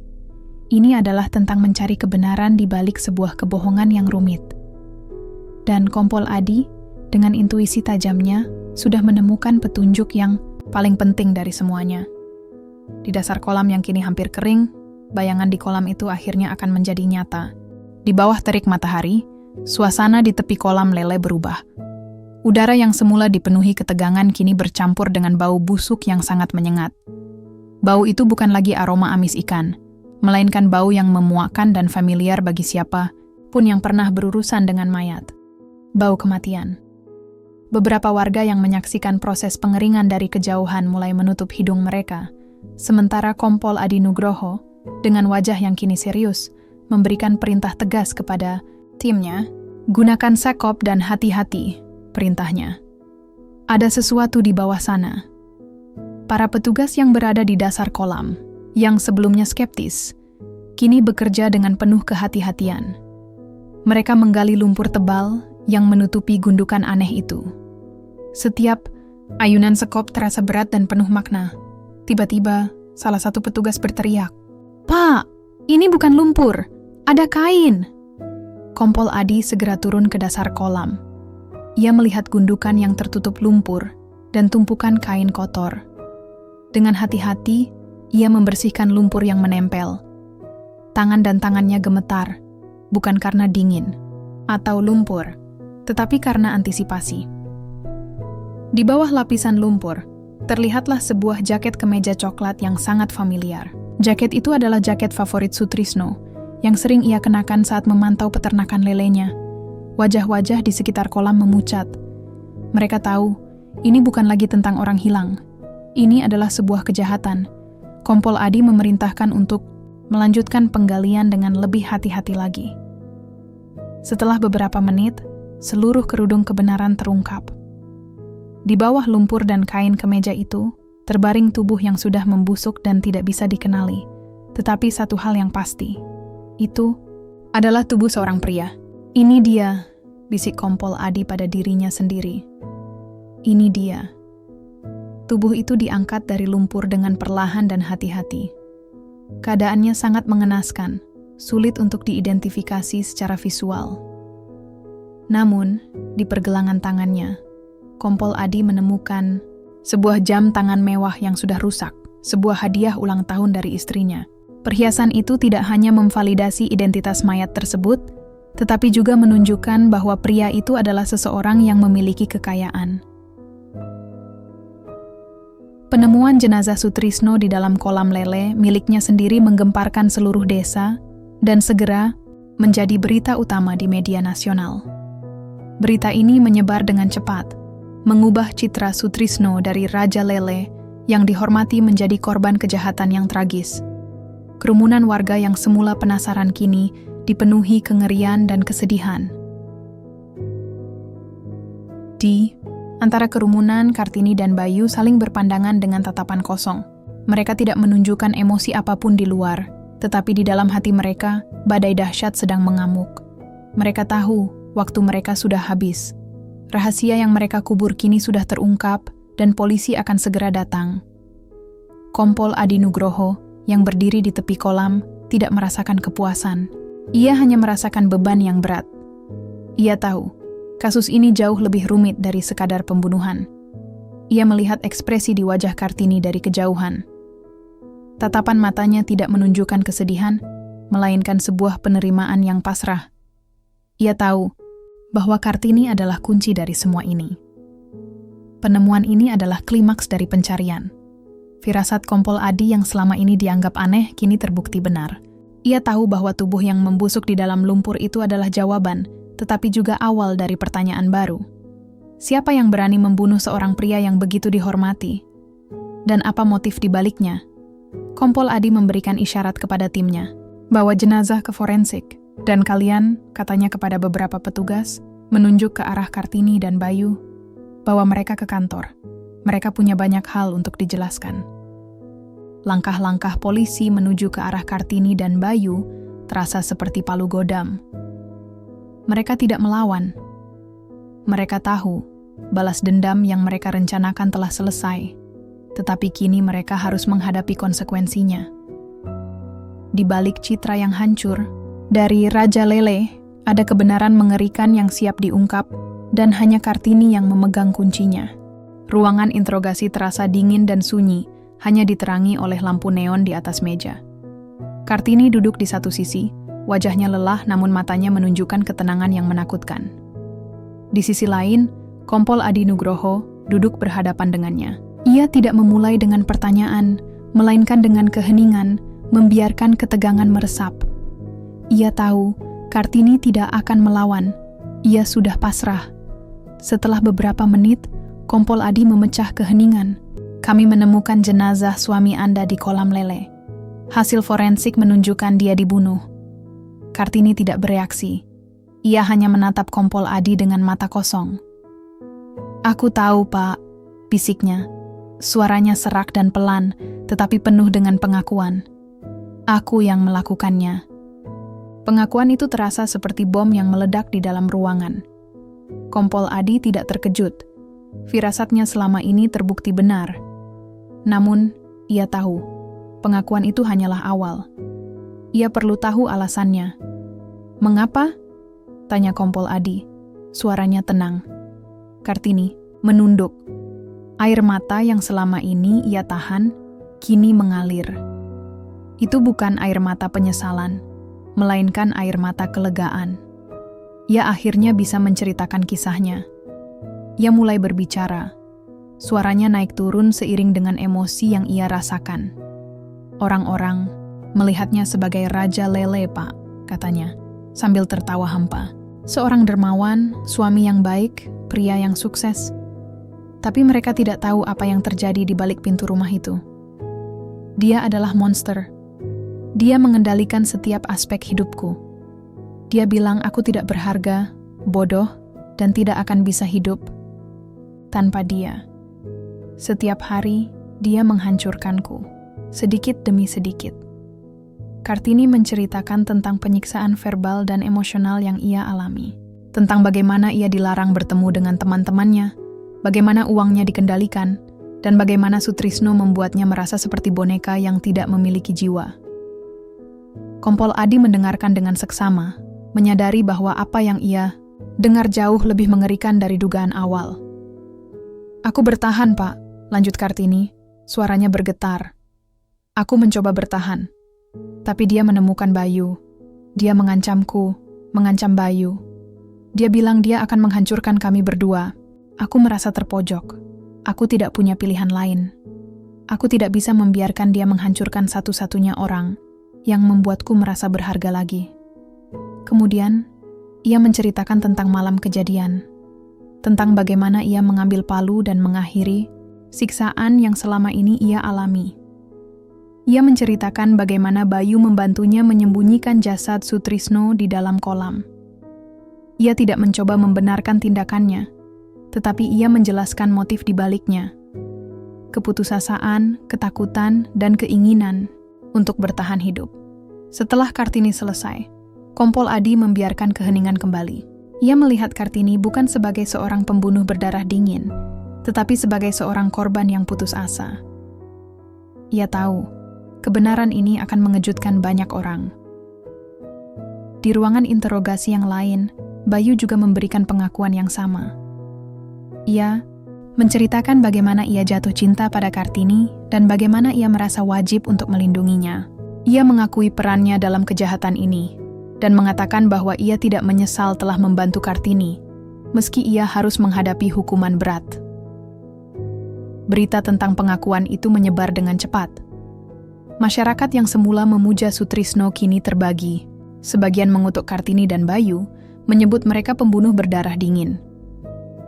Ini adalah tentang mencari kebenaran di balik sebuah kebohongan yang rumit. Dan Kompol Adi, dengan intuisi tajamnya, sudah menemukan petunjuk yang paling penting dari semuanya. Di dasar kolam yang kini hampir kering, bayangan di kolam itu akhirnya akan menjadi nyata. Di bawah terik matahari, suasana di tepi kolam lele berubah. Udara yang semula dipenuhi ketegangan kini bercampur dengan bau busuk yang sangat menyengat. Bau itu bukan lagi aroma amis ikan, melainkan bau yang memuakkan dan familiar bagi siapa pun yang pernah berurusan dengan mayat. Bau kematian. Beberapa warga yang menyaksikan proses pengeringan dari kejauhan mulai menutup hidung mereka, sementara Kompol Adi Nugroho, dengan wajah yang kini serius, memberikan perintah tegas kepada timnya, "Gunakan sekop dan hati-hati," perintahnya. Ada sesuatu di bawah sana. Para petugas yang berada di dasar kolam, yang sebelumnya skeptis, kini bekerja dengan penuh kehati-hatian. Mereka menggali lumpur tebal yang menutupi gundukan aneh itu. Setiap ayunan sekop terasa berat dan penuh makna. Tiba-tiba, salah satu petugas berteriak, "Pak, ini bukan lumpur, ada kain!" Kompol Adi segera turun ke dasar kolam. Ia melihat gundukan yang tertutup lumpur dan tumpukan kain kotor. Dengan hati-hati, ia membersihkan lumpur yang menempel. Tangan dan tangannya gemetar, bukan karena dingin atau lumpur, tetapi karena antisipasi. Di bawah lapisan lumpur, terlihatlah sebuah jaket kemeja coklat yang sangat familiar. Jaket itu adalah jaket favorit Sutrisno, yang sering ia kenakan saat memantau peternakan lelenya. Wajah-wajah di sekitar kolam memucat. Mereka tahu, ini bukan lagi tentang orang hilang. Ini adalah sebuah kejahatan. Kompol Adi memerintahkan untuk melanjutkan penggalian dengan lebih hati-hati lagi. Setelah beberapa menit, seluruh kerudung kebenaran terungkap. Di bawah lumpur dan kain kemeja itu, terbaring tubuh yang sudah membusuk dan tidak bisa dikenali. Tetapi satu hal yang pasti, itu adalah tubuh seorang pria. "Ini dia," bisik Kompol Adi pada dirinya sendiri. "Ini dia." Tubuh itu diangkat dari lumpur dengan perlahan dan hati-hati. Keadaannya sangat mengenaskan, sulit untuk diidentifikasi secara visual. Namun, di pergelangan tangannya, Kompol Adi menemukan sebuah jam tangan mewah yang sudah rusak, sebuah hadiah ulang tahun dari istrinya. Perhiasan itu tidak hanya memvalidasi identitas mayat tersebut, tetapi juga menunjukkan bahwa pria itu adalah seseorang yang memiliki kekayaan. Penemuan jenazah Sutrisno di dalam kolam lele miliknya sendiri menggemparkan seluruh desa dan segera menjadi berita utama di media nasional. Berita ini menyebar dengan cepat, mengubah citra Sutrisno dari Raja Lele yang dihormati menjadi korban kejahatan yang tragis. Kerumunan warga yang semula penasaran kini dipenuhi kengerian dan kesedihan. Antara kerumunan, Kartini dan Bayu saling berpandangan dengan tatapan kosong. Mereka tidak menunjukkan emosi apapun di luar, tetapi di dalam hati mereka, badai dahsyat sedang mengamuk. Mereka tahu waktu mereka sudah habis. Rahasia yang mereka kubur kini sudah terungkap, dan polisi akan segera datang. Kompol Adi Nugroho, yang berdiri di tepi kolam, tidak merasakan kepuasan. Ia hanya merasakan beban yang berat. Ia tahu, kasus ini jauh lebih rumit dari sekadar pembunuhan. Ia melihat ekspresi di wajah Kartini dari kejauhan. Tatapan matanya tidak menunjukkan kesedihan, melainkan sebuah penerimaan yang pasrah. Ia tahu bahwa Kartini adalah kunci dari semua ini. Penemuan ini adalah klimaks dari pencarian. Firasat Kompol Adi yang selama ini dianggap aneh kini terbukti benar. Ia tahu bahwa tubuh yang membusuk di dalam lumpur itu adalah jawaban, tetapi juga awal dari pertanyaan baru. Siapa yang berani membunuh seorang pria yang begitu dihormati? Dan apa motif di baliknya? Kompol Adi memberikan isyarat kepada timnya, bawa jenazah ke forensik, dan kalian, katanya kepada beberapa petugas, menunjuk ke arah Kartini dan Bayu, bawa mereka ke kantor. Mereka punya banyak hal untuk dijelaskan. Langkah-langkah polisi menuju ke arah Kartini dan Bayu terasa seperti palu godam. Mereka tidak melawan. Mereka tahu balas dendam yang mereka rencanakan telah selesai, tetapi kini mereka harus menghadapi konsekuensinya. Di balik citra yang hancur, dari Raja Lele ada kebenaran mengerikan yang siap diungkap, dan hanya Kartini yang memegang kuncinya. Ruangan interogasi terasa dingin dan sunyi, hanya diterangi oleh lampu neon di atas meja. Kartini duduk di satu sisi, wajahnya lelah namun matanya menunjukkan ketenangan yang menakutkan. Di sisi lain, Kompol Adi Nugroho duduk berhadapan dengannya. Ia tidak memulai dengan pertanyaan, melainkan dengan keheningan, membiarkan ketegangan meresap. Ia tahu, Kartini tidak akan melawan. Ia sudah pasrah. Setelah beberapa menit, Kompol Adi memecah keheningan. Kami menemukan jenazah suami Anda di kolam lele. Hasil forensik menunjukkan dia dibunuh. Kartini tidak bereaksi. Ia hanya menatap Kompol Adi dengan mata kosong. Aku tahu, Pak, bisiknya. Suaranya serak dan pelan, tetapi penuh dengan pengakuan. Aku yang melakukannya. Pengakuan itu terasa seperti bom yang meledak di dalam ruangan. Kompol Adi tidak terkejut. Firasatnya selama ini terbukti benar. Namun, ia tahu, pengakuan itu hanyalah awal. Ia perlu tahu alasannya. Mengapa? Tanya Kompol Adi. Suaranya tenang. Kartini menunduk. Air mata yang selama ini ia tahan, kini mengalir. Itu bukan air mata penyesalan, melainkan air mata kelegaan. Ia akhirnya bisa menceritakan kisahnya. Ia mulai berbicara. Suaranya naik turun seiring dengan emosi yang ia rasakan. Orang-orang melihatnya sebagai Raja Lele, Pak, katanya, sambil tertawa hampa. Seorang dermawan, suami yang baik, pria yang sukses. Tapi mereka tidak tahu apa yang terjadi di balik pintu rumah itu. Dia adalah monster. Dia mengendalikan setiap aspek hidupku. Dia bilang aku tidak berharga, bodoh, dan tidak akan bisa hidup tanpa dia. Setiap hari, dia menghancurkanku, sedikit demi sedikit. Kartini menceritakan tentang penyiksaan verbal dan emosional yang ia alami. Tentang bagaimana ia dilarang bertemu dengan teman-temannya, bagaimana uangnya dikendalikan, dan bagaimana Sutrisno membuatnya merasa seperti boneka yang tidak memiliki jiwa. Kompol Adi mendengarkan dengan seksama, menyadari bahwa apa yang ia dengar jauh lebih mengerikan dari dugaan awal. Aku bertahan, Pak, lanjut Kartini, suaranya bergetar. Aku mencoba bertahan. Tapi dia menemukan Bayu. Dia mengancamku, mengancam Bayu. Dia bilang dia akan menghancurkan kami berdua. Aku merasa terpojok. Aku tidak punya pilihan lain. Aku tidak bisa membiarkan dia menghancurkan satu-satunya orang yang membuatku merasa berharga lagi. Kemudian, ia menceritakan tentang malam kejadian. Tentang bagaimana ia mengambil palu dan mengakhiri siksaan yang selama ini ia alami. Ia menceritakan bagaimana Bayu membantunya menyembunyikan jasad Sutrisno di dalam kolam. Ia tidak mencoba membenarkan tindakannya, tetapi ia menjelaskan motif di baliknya. Keputusasaan, ketakutan, dan keinginan untuk bertahan hidup. Setelah Kartini selesai, Kompol Adi membiarkan keheningan kembali. Ia melihat Kartini bukan sebagai seorang pembunuh berdarah dingin, tetapi sebagai seorang korban yang putus asa. Ia tahu, kebenaran ini akan mengejutkan banyak orang. Di ruangan interogasi yang lain, Bayu juga memberikan pengakuan yang sama. Ia menceritakan bagaimana ia jatuh cinta pada Kartini dan bagaimana ia merasa wajib untuk melindunginya. Ia mengakui perannya dalam kejahatan ini dan mengatakan bahwa ia tidak menyesal telah membantu Kartini, meski ia harus menghadapi hukuman berat. Berita tentang pengakuan itu menyebar dengan cepat. Masyarakat yang semula memuja Sutrisno kini terbagi. Sebagian mengutuk Kartini dan Bayu, menyebut mereka pembunuh berdarah dingin.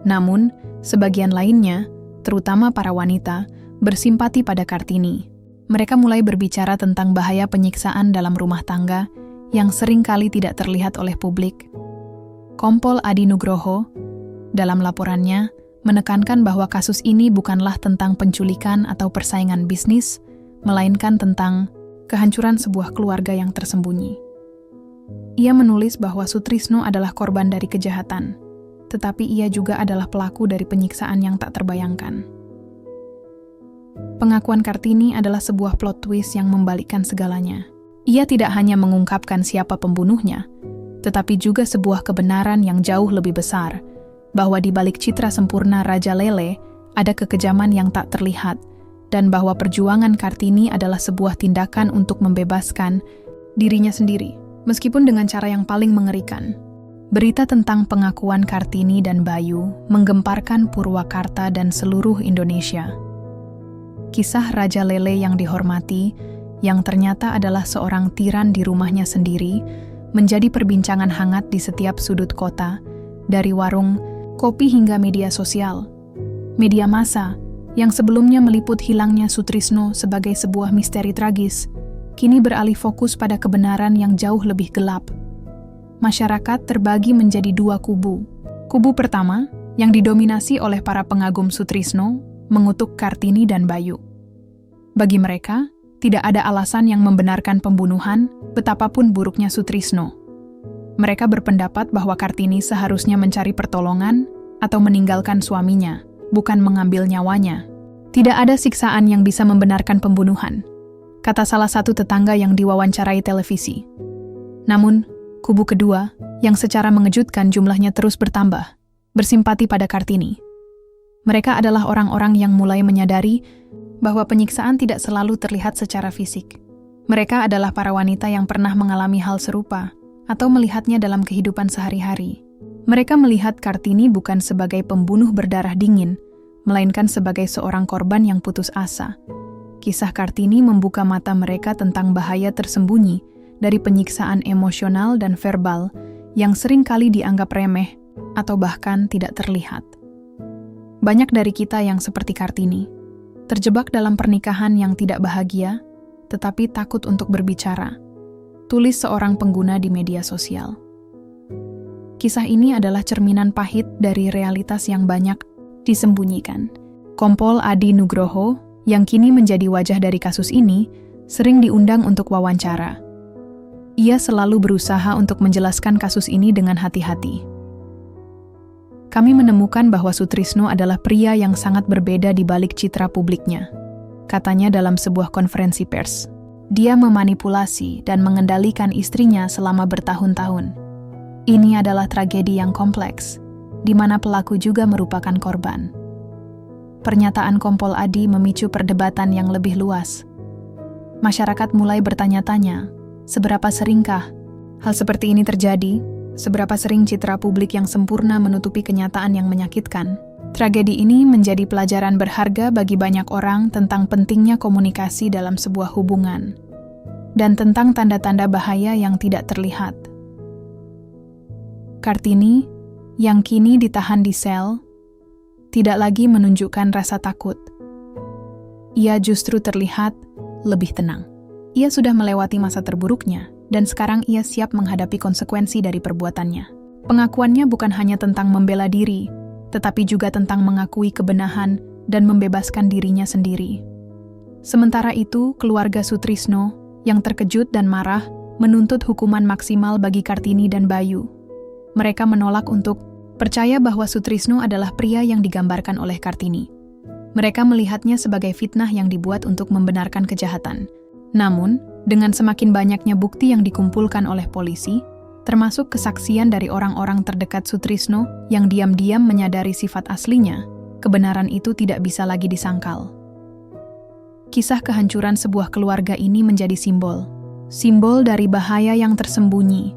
Namun, sebagian lainnya, terutama para wanita, bersimpati pada Kartini. Mereka mulai berbicara tentang bahaya penyiksaan dalam rumah tangga yang sering kali tidak terlihat oleh publik. Kompol Adi Nugroho, dalam laporannya, menekankan bahwa kasus ini bukanlah tentang penculikan atau persaingan bisnis, melainkan tentang kehancuran sebuah keluarga yang tersembunyi. Ia menulis bahwa Sutrisno adalah korban dari kejahatan, tetapi ia juga adalah pelaku dari penyiksaan yang tak terbayangkan. Pengakuan Kartini adalah sebuah plot twist yang membalikkan segalanya. Ia tidak hanya mengungkapkan siapa pembunuhnya, tetapi juga sebuah kebenaran yang jauh lebih besar, bahwa di balik citra sempurna Raja Lele ada kekejaman yang tak terlihat, dan bahwa perjuangan Kartini adalah sebuah tindakan untuk membebaskan dirinya sendiri, meskipun dengan cara yang paling mengerikan. Berita tentang pengakuan Kartini dan Bayu menggemparkan Purwakarta dan seluruh Indonesia. Kisah Raja Lele yang dihormati, yang ternyata adalah seorang tiran di rumahnya sendiri, menjadi perbincangan hangat di setiap sudut kota, dari warung kopi hingga media sosial. Media massa, yang sebelumnya meliput hilangnya Sutrisno sebagai sebuah misteri tragis, kini beralih fokus pada kebenaran yang jauh lebih gelap. Masyarakat terbagi menjadi dua kubu. Kubu pertama, yang didominasi oleh para pengagum Sutrisno, mengutuk Kartini dan Bayu. Bagi mereka, tidak ada alasan yang membenarkan pembunuhan, betapapun buruknya Sutrisno. Mereka berpendapat bahwa Kartini seharusnya mencari pertolongan atau meninggalkan suaminya, bukan mengambil nyawanya. Tidak ada siksaan yang bisa membenarkan pembunuhan, kata salah satu tetangga yang diwawancarai televisi. Namun, kubu kedua, yang secara mengejutkan jumlahnya terus bertambah, bersimpati pada Kartini. Mereka adalah orang-orang yang mulai menyadari bahwa penyiksaan tidak selalu terlihat secara fisik. Mereka adalah para wanita yang pernah mengalami hal serupa atau melihatnya dalam kehidupan sehari-hari. Mereka melihat Kartini bukan sebagai pembunuh berdarah dingin, melainkan sebagai seorang korban yang putus asa. Kisah Kartini membuka mata mereka tentang bahaya tersembunyi dari penyiksaan emosional dan verbal yang sering kali dianggap remeh atau bahkan tidak terlihat. Banyak dari kita yang seperti Kartini, terjebak dalam pernikahan yang tidak bahagia, tetapi takut untuk berbicara. Tulis seorang pengguna di media sosial. Kisah ini adalah cerminan pahit dari realitas yang banyak disembunyikan. Kompol Adi Nugroho, yang kini menjadi wajah dari kasus ini, sering diundang untuk wawancara. Ia selalu berusaha untuk menjelaskan kasus ini dengan hati-hati. Kami menemukan bahwa Sutrisno adalah pria yang sangat berbeda di balik citra publiknya, katanya dalam sebuah konferensi pers. Dia memanipulasi dan mengendalikan istrinya selama bertahun-tahun. Ini adalah tragedi yang kompleks, di mana pelaku juga merupakan korban. Pernyataan Kompol Adi memicu perdebatan yang lebih luas. Masyarakat mulai bertanya-tanya, seberapa seringkah hal seperti ini terjadi? Seberapa sering citra publik yang sempurna menutupi kenyataan yang menyakitkan? Tragedi ini menjadi pelajaran berharga bagi banyak orang tentang pentingnya komunikasi dalam sebuah hubungan, dan tentang tanda-tanda bahaya yang tidak terlihat. Kartini, yang kini ditahan di sel, tidak lagi menunjukkan rasa takut. Ia justru terlihat lebih tenang. Ia sudah melewati masa terburuknya, dan sekarang ia siap menghadapi konsekuensi dari perbuatannya. Pengakuannya bukan hanya tentang membela diri, tetapi juga tentang mengakui kebenahan dan membebaskan dirinya sendiri. Sementara itu, keluarga Sutrisno, yang terkejut dan marah, menuntut hukuman maksimal bagi Kartini dan Bayu. Mereka menolak untuk percaya bahwa Sutrisno adalah pria yang digambarkan oleh Kartini. Mereka melihatnya sebagai fitnah yang dibuat untuk membenarkan kejahatan. Namun, dengan semakin banyaknya bukti yang dikumpulkan oleh polisi, termasuk kesaksian dari orang-orang terdekat Sutrisno yang diam-diam menyadari sifat aslinya, kebenaran itu tidak bisa lagi disangkal. Kisah kehancuran sebuah keluarga ini menjadi simbol dari bahaya yang tersembunyi,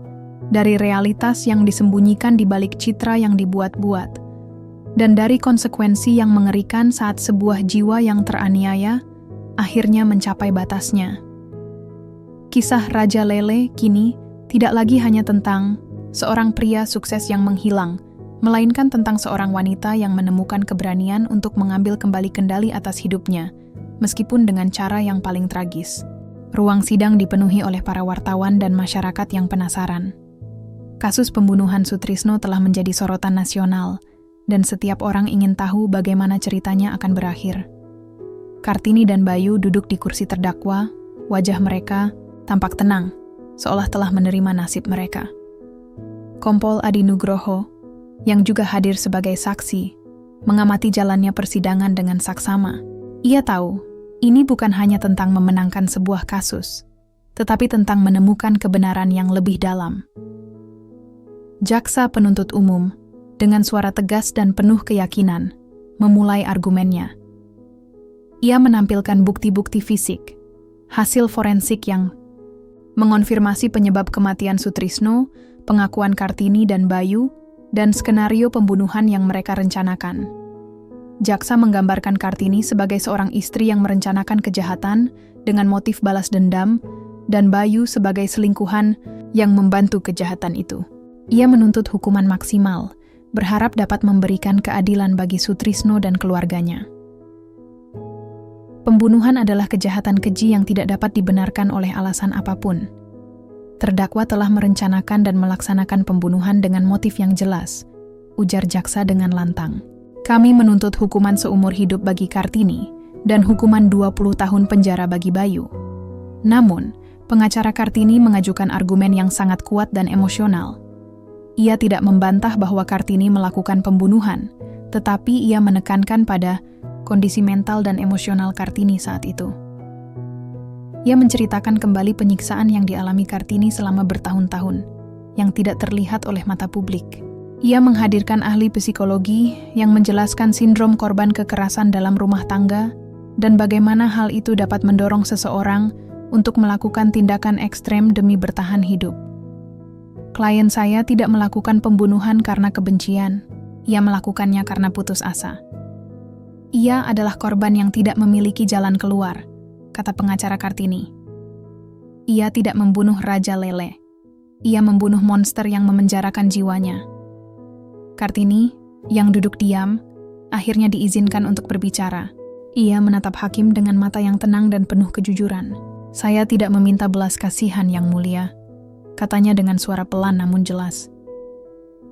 dari realitas yang disembunyikan di balik citra yang dibuat-buat, dan dari konsekuensi yang mengerikan saat sebuah jiwa yang teraniaya akhirnya mencapai batasnya. Kisah Raja Lele kini tidak lagi hanya tentang seorang pria sukses yang menghilang, melainkan tentang seorang wanita yang menemukan keberanian untuk mengambil kembali kendali atas hidupnya, meskipun dengan cara yang paling tragis. Ruang sidang dipenuhi oleh para wartawan dan masyarakat yang penasaran. Kasus pembunuhan Sutrisno telah menjadi sorotan nasional, dan setiap orang ingin tahu bagaimana ceritanya akan berakhir. Kartini dan Bayu duduk di kursi terdakwa, wajah mereka tampak tenang, seolah telah menerima nasib mereka. Kompol Adi Nugroho, yang juga hadir sebagai saksi, mengamati jalannya persidangan dengan saksama. Ia tahu, ini bukan hanya tentang memenangkan sebuah kasus, tetapi tentang menemukan kebenaran yang lebih dalam. Jaksa penuntut umum, dengan suara tegas dan penuh keyakinan, memulai argumennya. Ia menampilkan bukti-bukti fisik, hasil forensik yang mengonfirmasi penyebab kematian Sutrisno, pengakuan Kartini dan Bayu, dan skenario pembunuhan yang mereka rencanakan. Jaksa menggambarkan Kartini sebagai seorang istri yang merencanakan kejahatan dengan motif balas dendam, dan Bayu sebagai selingkuhan yang membantu kejahatan itu. Ia menuntut hukuman maksimal, berharap dapat memberikan keadilan bagi Sutrisno dan keluarganya. Pembunuhan adalah kejahatan keji yang tidak dapat dibenarkan oleh alasan apapun. Terdakwa telah merencanakan dan melaksanakan pembunuhan dengan motif yang jelas, ujar jaksa dengan lantang. Kami menuntut hukuman seumur hidup bagi Kartini dan hukuman 20 tahun penjara bagi Bayu. Namun, pengacara Kartini mengajukan argumen yang sangat kuat dan emosional. Ia tidak membantah bahwa Kartini melakukan pembunuhan, tetapi ia menekankan pada kondisi mental dan emosional Kartini saat itu. Ia menceritakan kembali penyiksaan yang dialami Kartini selama bertahun-tahun, yang tidak terlihat oleh mata publik. Ia menghadirkan ahli psikologi yang menjelaskan sindrom korban kekerasan dalam rumah tangga dan bagaimana hal itu dapat mendorong seseorang untuk melakukan tindakan ekstrem demi bertahan hidup. Klien saya tidak melakukan pembunuhan karena kebencian, ia melakukannya karena putus asa. Ia adalah korban yang tidak memiliki jalan keluar, kata pengacara Kartini. Ia tidak membunuh Raja Lele. Ia membunuh monster yang memenjarakan jiwanya. Kartini, yang duduk diam, akhirnya diizinkan untuk berbicara. Ia menatap hakim dengan mata yang tenang dan penuh kejujuran. Saya tidak meminta belas kasihan yang mulia, katanya dengan suara pelan namun jelas.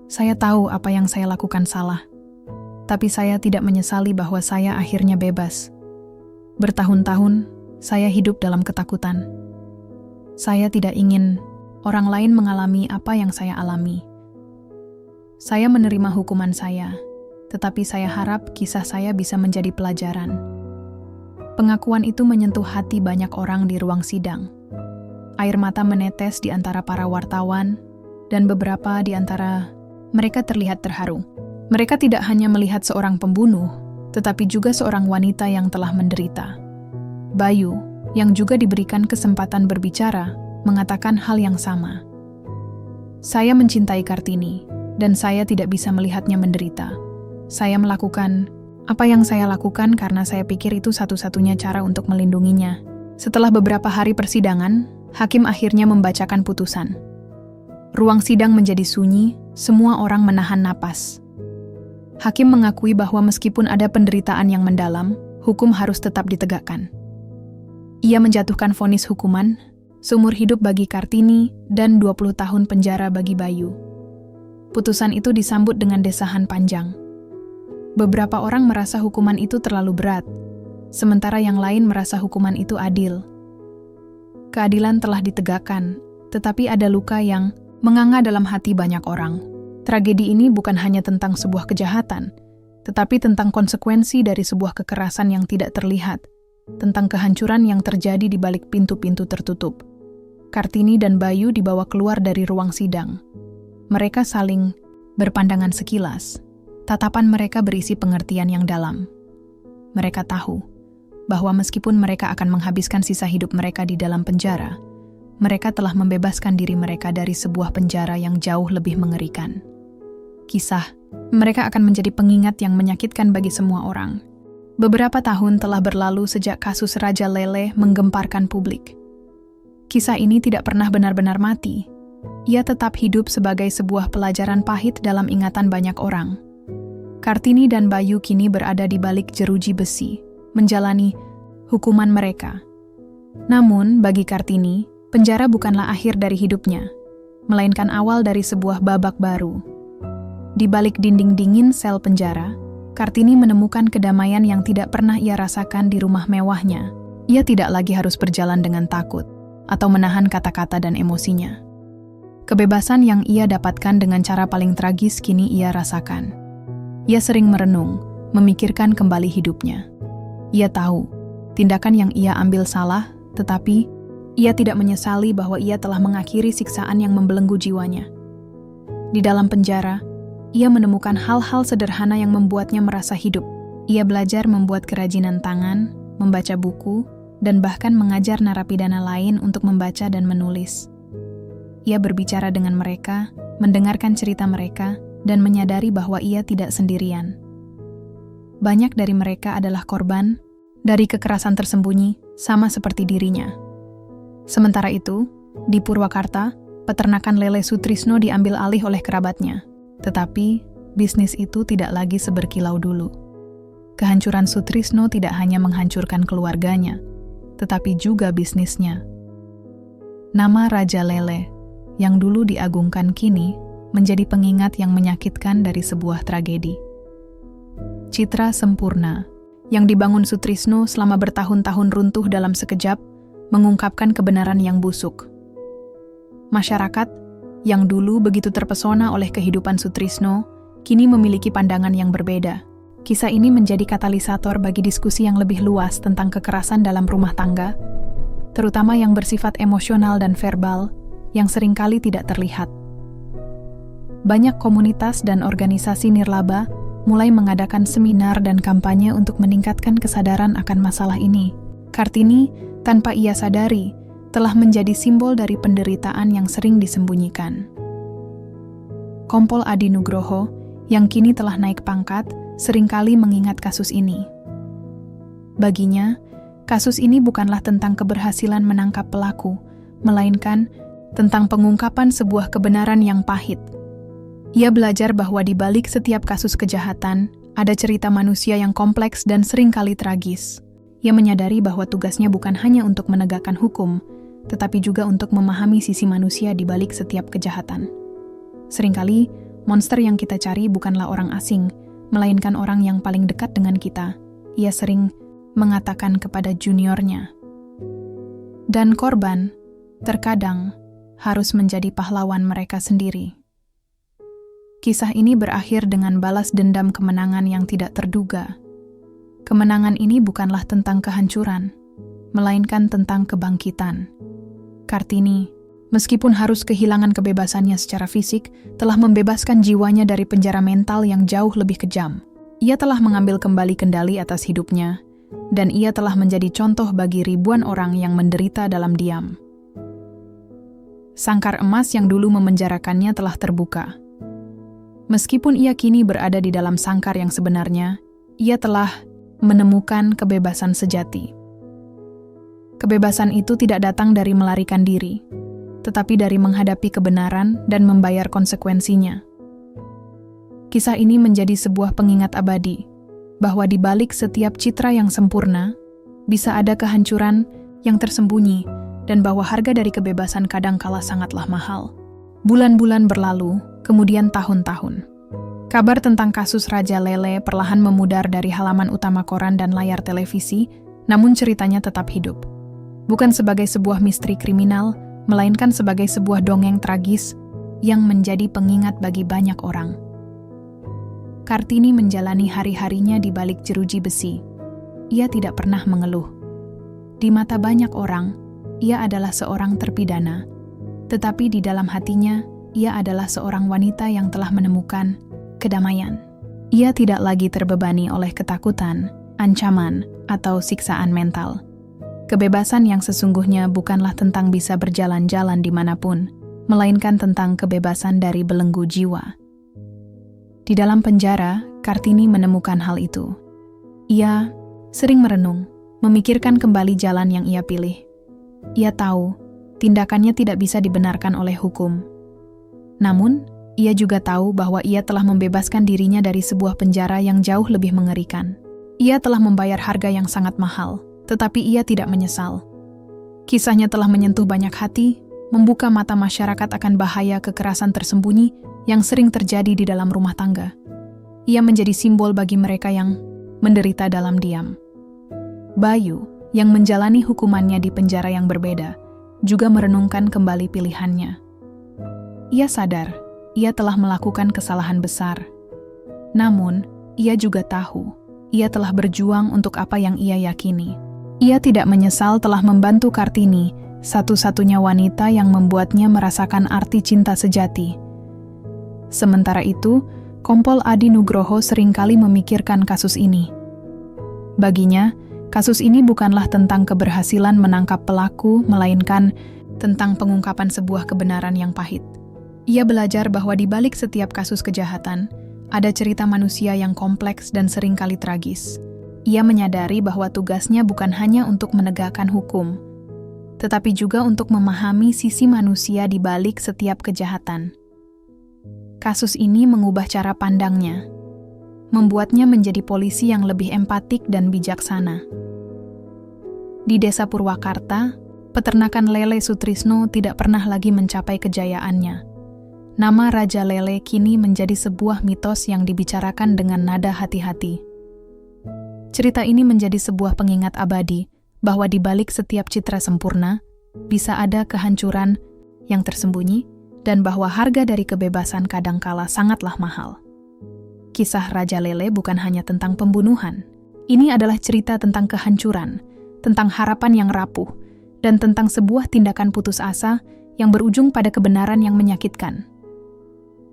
Saya tahu apa yang saya lakukan salah, tapi saya tidak menyesali bahwa saya akhirnya bebas. Bertahun-tahun, saya hidup dalam ketakutan. Saya tidak ingin orang lain mengalami apa yang saya alami. Saya menerima hukuman saya, tetapi saya harap kisah saya bisa menjadi pelajaran. Pengakuan itu menyentuh hati banyak orang di ruang sidang. Air mata menetes di antara para wartawan, dan beberapa di antara mereka terlihat terharu. Mereka tidak hanya melihat seorang pembunuh, tetapi juga seorang wanita yang telah menderita. Bayu, yang juga diberikan kesempatan berbicara, mengatakan hal yang sama. Saya mencintai Kartini, dan saya tidak bisa melihatnya menderita. Saya melakukan apa yang saya lakukan karena saya pikir itu satu-satunya cara untuk melindunginya. Setelah beberapa hari persidangan, hakim akhirnya membacakan putusan. Ruang sidang menjadi sunyi, semua orang menahan napas. Hakim mengakui bahwa meskipun ada penderitaan yang mendalam, hukum harus tetap ditegakkan. Ia menjatuhkan vonis hukuman, seumur hidup bagi Kartini dan 20 tahun penjara bagi Bayu. Putusan itu disambut dengan desahan panjang. Beberapa orang merasa hukuman itu terlalu berat, sementara yang lain merasa hukuman itu adil. Keadilan telah ditegakkan, tetapi ada luka yang menganga dalam hati banyak orang. Tragedi ini bukan hanya tentang sebuah kejahatan, tetapi tentang konsekuensi dari sebuah kekerasan yang tidak terlihat, tentang kehancuran yang terjadi di balik pintu-pintu tertutup. Kartini dan Bayu dibawa keluar dari ruang sidang. Mereka saling berpandangan sekilas. Tatapan mereka berisi pengertian yang dalam. Mereka tahu bahwa meskipun mereka akan menghabiskan sisa hidup mereka di dalam penjara, mereka telah membebaskan diri mereka dari sebuah penjara yang jauh lebih mengerikan. Kisah mereka akan menjadi pengingat yang menyakitkan bagi semua orang. Beberapa tahun telah berlalu sejak kasus Raja Lele menggemparkan publik. Kisah ini tidak pernah benar-benar mati. Ia tetap hidup sebagai sebuah pelajaran pahit dalam ingatan banyak orang. Kartini dan Bayu kini berada di balik jeruji besi, menjalani hukuman mereka. Namun, bagi Kartini, penjara bukanlah akhir dari hidupnya, melainkan awal dari sebuah babak baru. Di balik dinding dingin sel penjara, Kartini menemukan kedamaian yang tidak pernah ia rasakan di rumah mewahnya. Ia tidak lagi harus berjalan dengan takut atau menahan kata-kata dan emosinya. Kebebasan yang ia dapatkan dengan cara paling tragis kini ia rasakan. Ia sering merenung, memikirkan kembali hidupnya. Ia tahu, tindakan yang ia ambil salah, tetapi ia tidak menyesali bahwa ia telah mengakhiri siksaan yang membelenggu jiwanya. Di dalam penjara, ia menemukan hal-hal sederhana yang membuatnya merasa hidup. Ia belajar membuat kerajinan tangan, membaca buku, dan bahkan mengajar narapidana lain untuk membaca dan menulis. Ia berbicara dengan mereka, mendengarkan cerita mereka, dan menyadari bahwa ia tidak sendirian. Banyak dari mereka adalah korban dari kekerasan tersembunyi, sama seperti dirinya. Sementara itu, di Purwakarta, peternakan lele Sutrisno diambil alih oleh kerabatnya. Tetapi, bisnis itu tidak lagi seberkilau dulu. Kehancuran Sutrisno tidak hanya menghancurkan keluarganya, tetapi juga bisnisnya. Nama Raja Lele, yang dulu diagungkan kini, menjadi pengingat yang menyakitkan dari sebuah tragedi. Citra sempurna, yang dibangun Sutrisno selama bertahun-tahun runtuh dalam sekejap, mengungkapkan kebenaran yang busuk. Masyarakat yang dulu begitu terpesona oleh kehidupan Sutrisno, kini memiliki pandangan yang berbeda. Kisah ini menjadi katalisator bagi diskusi yang lebih luas tentang kekerasan dalam rumah tangga, terutama yang bersifat emosional dan verbal, yang seringkali tidak terlihat. Banyak komunitas dan organisasi nirlaba mulai mengadakan seminar dan kampanye untuk meningkatkan kesadaran akan masalah ini. Kartini, tanpa ia sadari, telah menjadi simbol dari penderitaan yang sering disembunyikan. Kompol Adi Nugroho, yang kini telah naik pangkat, seringkali mengingat kasus ini. Baginya, kasus ini bukanlah tentang keberhasilan menangkap pelaku, melainkan tentang pengungkapan sebuah kebenaran yang pahit. Ia belajar bahwa di balik setiap kasus kejahatan, ada cerita manusia yang kompleks dan seringkali tragis. Ia menyadari bahwa tugasnya bukan hanya untuk menegakkan hukum, tetapi juga untuk memahami sisi manusia di balik setiap kejahatan. Seringkali, monster yang kita cari bukanlah orang asing, melainkan orang yang paling dekat dengan kita. Ia sering mengatakan kepada juniornya. Dan korban, terkadang, harus menjadi pahlawan mereka sendiri. Kisah ini berakhir dengan balas dendam kemenangan yang tidak terduga. Kemenangan ini bukanlah tentang kehancuran, melainkan tentang kebangkitan. Kartini, meskipun harus kehilangan kebebasannya secara fisik, telah membebaskan jiwanya dari penjara mental yang jauh lebih kejam. Ia telah mengambil kembali kendali atas hidupnya, dan ia telah menjadi contoh bagi ribuan orang yang menderita dalam diam. Sangkar emas yang dulu memenjarakannya telah terbuka. Meskipun ia kini berada di dalam sangkar yang sebenarnya, ia telah menemukan kebebasan sejati. Kebebasan itu tidak datang dari melarikan diri, tetapi dari menghadapi kebenaran dan membayar konsekuensinya. Kisah ini menjadi sebuah pengingat abadi, bahwa di balik setiap citra yang sempurna, bisa ada kehancuran yang tersembunyi, dan bahwa harga dari kebebasan kadangkala sangatlah mahal. Bulan-bulan berlalu, kemudian tahun-tahun. Kabar tentang kasus Raja Lele perlahan memudar dari halaman utama koran dan layar televisi, namun ceritanya tetap hidup. Bukan sebagai sebuah misteri kriminal, melainkan sebagai sebuah dongeng tragis yang menjadi pengingat bagi banyak orang. Kartini menjalani hari-harinya di balik jeruji besi. Ia tidak pernah mengeluh, Di mata banyak orang, ia adalah seorang terpidana. Tetapi di dalam hatinya, ia adalah seorang wanita yang telah menemukan kedamaian. Ia tidak lagi terbebani oleh ketakutan, ancaman, atau siksaan mental. Kebebasan yang sesungguhnya bukanlah tentang bisa berjalan-jalan dimanapun, melainkan tentang kebebasan dari belenggu jiwa. Di dalam penjara, Kartini menemukan hal itu. Ia sering merenung, memikirkan kembali jalan yang ia pilih. Ia tahu, tindakannya tidak bisa dibenarkan oleh hukum. Namun, ia juga tahu bahwa ia telah membebaskan dirinya dari sebuah penjara yang jauh lebih mengerikan. Ia telah membayar harga yang sangat mahal, tetapi ia tidak menyesal. Kisahnya telah menyentuh banyak hati, membuka mata masyarakat akan bahaya kekerasan tersembunyi yang sering terjadi di dalam rumah tangga. Ia menjadi simbol bagi mereka yang menderita dalam diam. Bayu, yang menjalani hukumannya di penjara yang berbeda, juga merenungkan kembali pilihannya. Ia sadar, ia telah melakukan kesalahan besar. Namun, ia juga tahu, ia telah berjuang untuk apa yang ia yakini. Ia tidak menyesal telah membantu Kartini, satu-satunya wanita yang membuatnya merasakan arti cinta sejati. Sementara itu, Kompol Adi Nugroho seringkali memikirkan kasus ini. Baginya, kasus ini bukanlah tentang keberhasilan menangkap pelaku, melainkan tentang pengungkapan sebuah kebenaran yang pahit. Ia belajar bahwa di balik setiap kasus kejahatan, ada cerita manusia yang kompleks dan seringkali tragis. Ia menyadari bahwa tugasnya bukan hanya untuk menegakkan hukum, tetapi juga untuk memahami sisi manusia di balik setiap kejahatan. Kasus ini mengubah cara pandangnya, membuatnya menjadi polisi yang lebih empatik dan bijaksana. Di desa Purwakarta, peternakan lele Sutrisno tidak pernah lagi mencapai kejayaannya. Nama Raja Lele kini menjadi sebuah mitos yang dibicarakan dengan nada hati-hati. Cerita ini menjadi sebuah pengingat abadi bahwa di balik setiap citra sempurna, bisa ada kehancuran yang tersembunyi, dan bahwa harga dari kebebasan kadangkala sangatlah mahal. Kisah Raja Lele bukan hanya tentang pembunuhan. Ini adalah cerita tentang kehancuran, tentang harapan yang rapuh, dan tentang sebuah tindakan putus asa yang berujung pada kebenaran yang menyakitkan.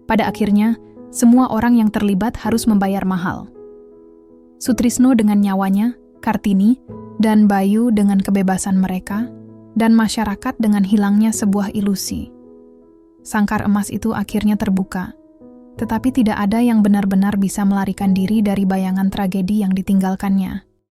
Pada akhirnya, semua orang yang terlibat harus membayar mahal. Sutrisno dengan nyawanya, Kartini, dan Bayu dengan kebebasan mereka, dan masyarakat dengan hilangnya sebuah ilusi. Sangkar emas itu akhirnya terbuka, tetapi tidak ada yang benar-benar bisa melarikan diri dari bayangan tragedi yang ditinggalkannya.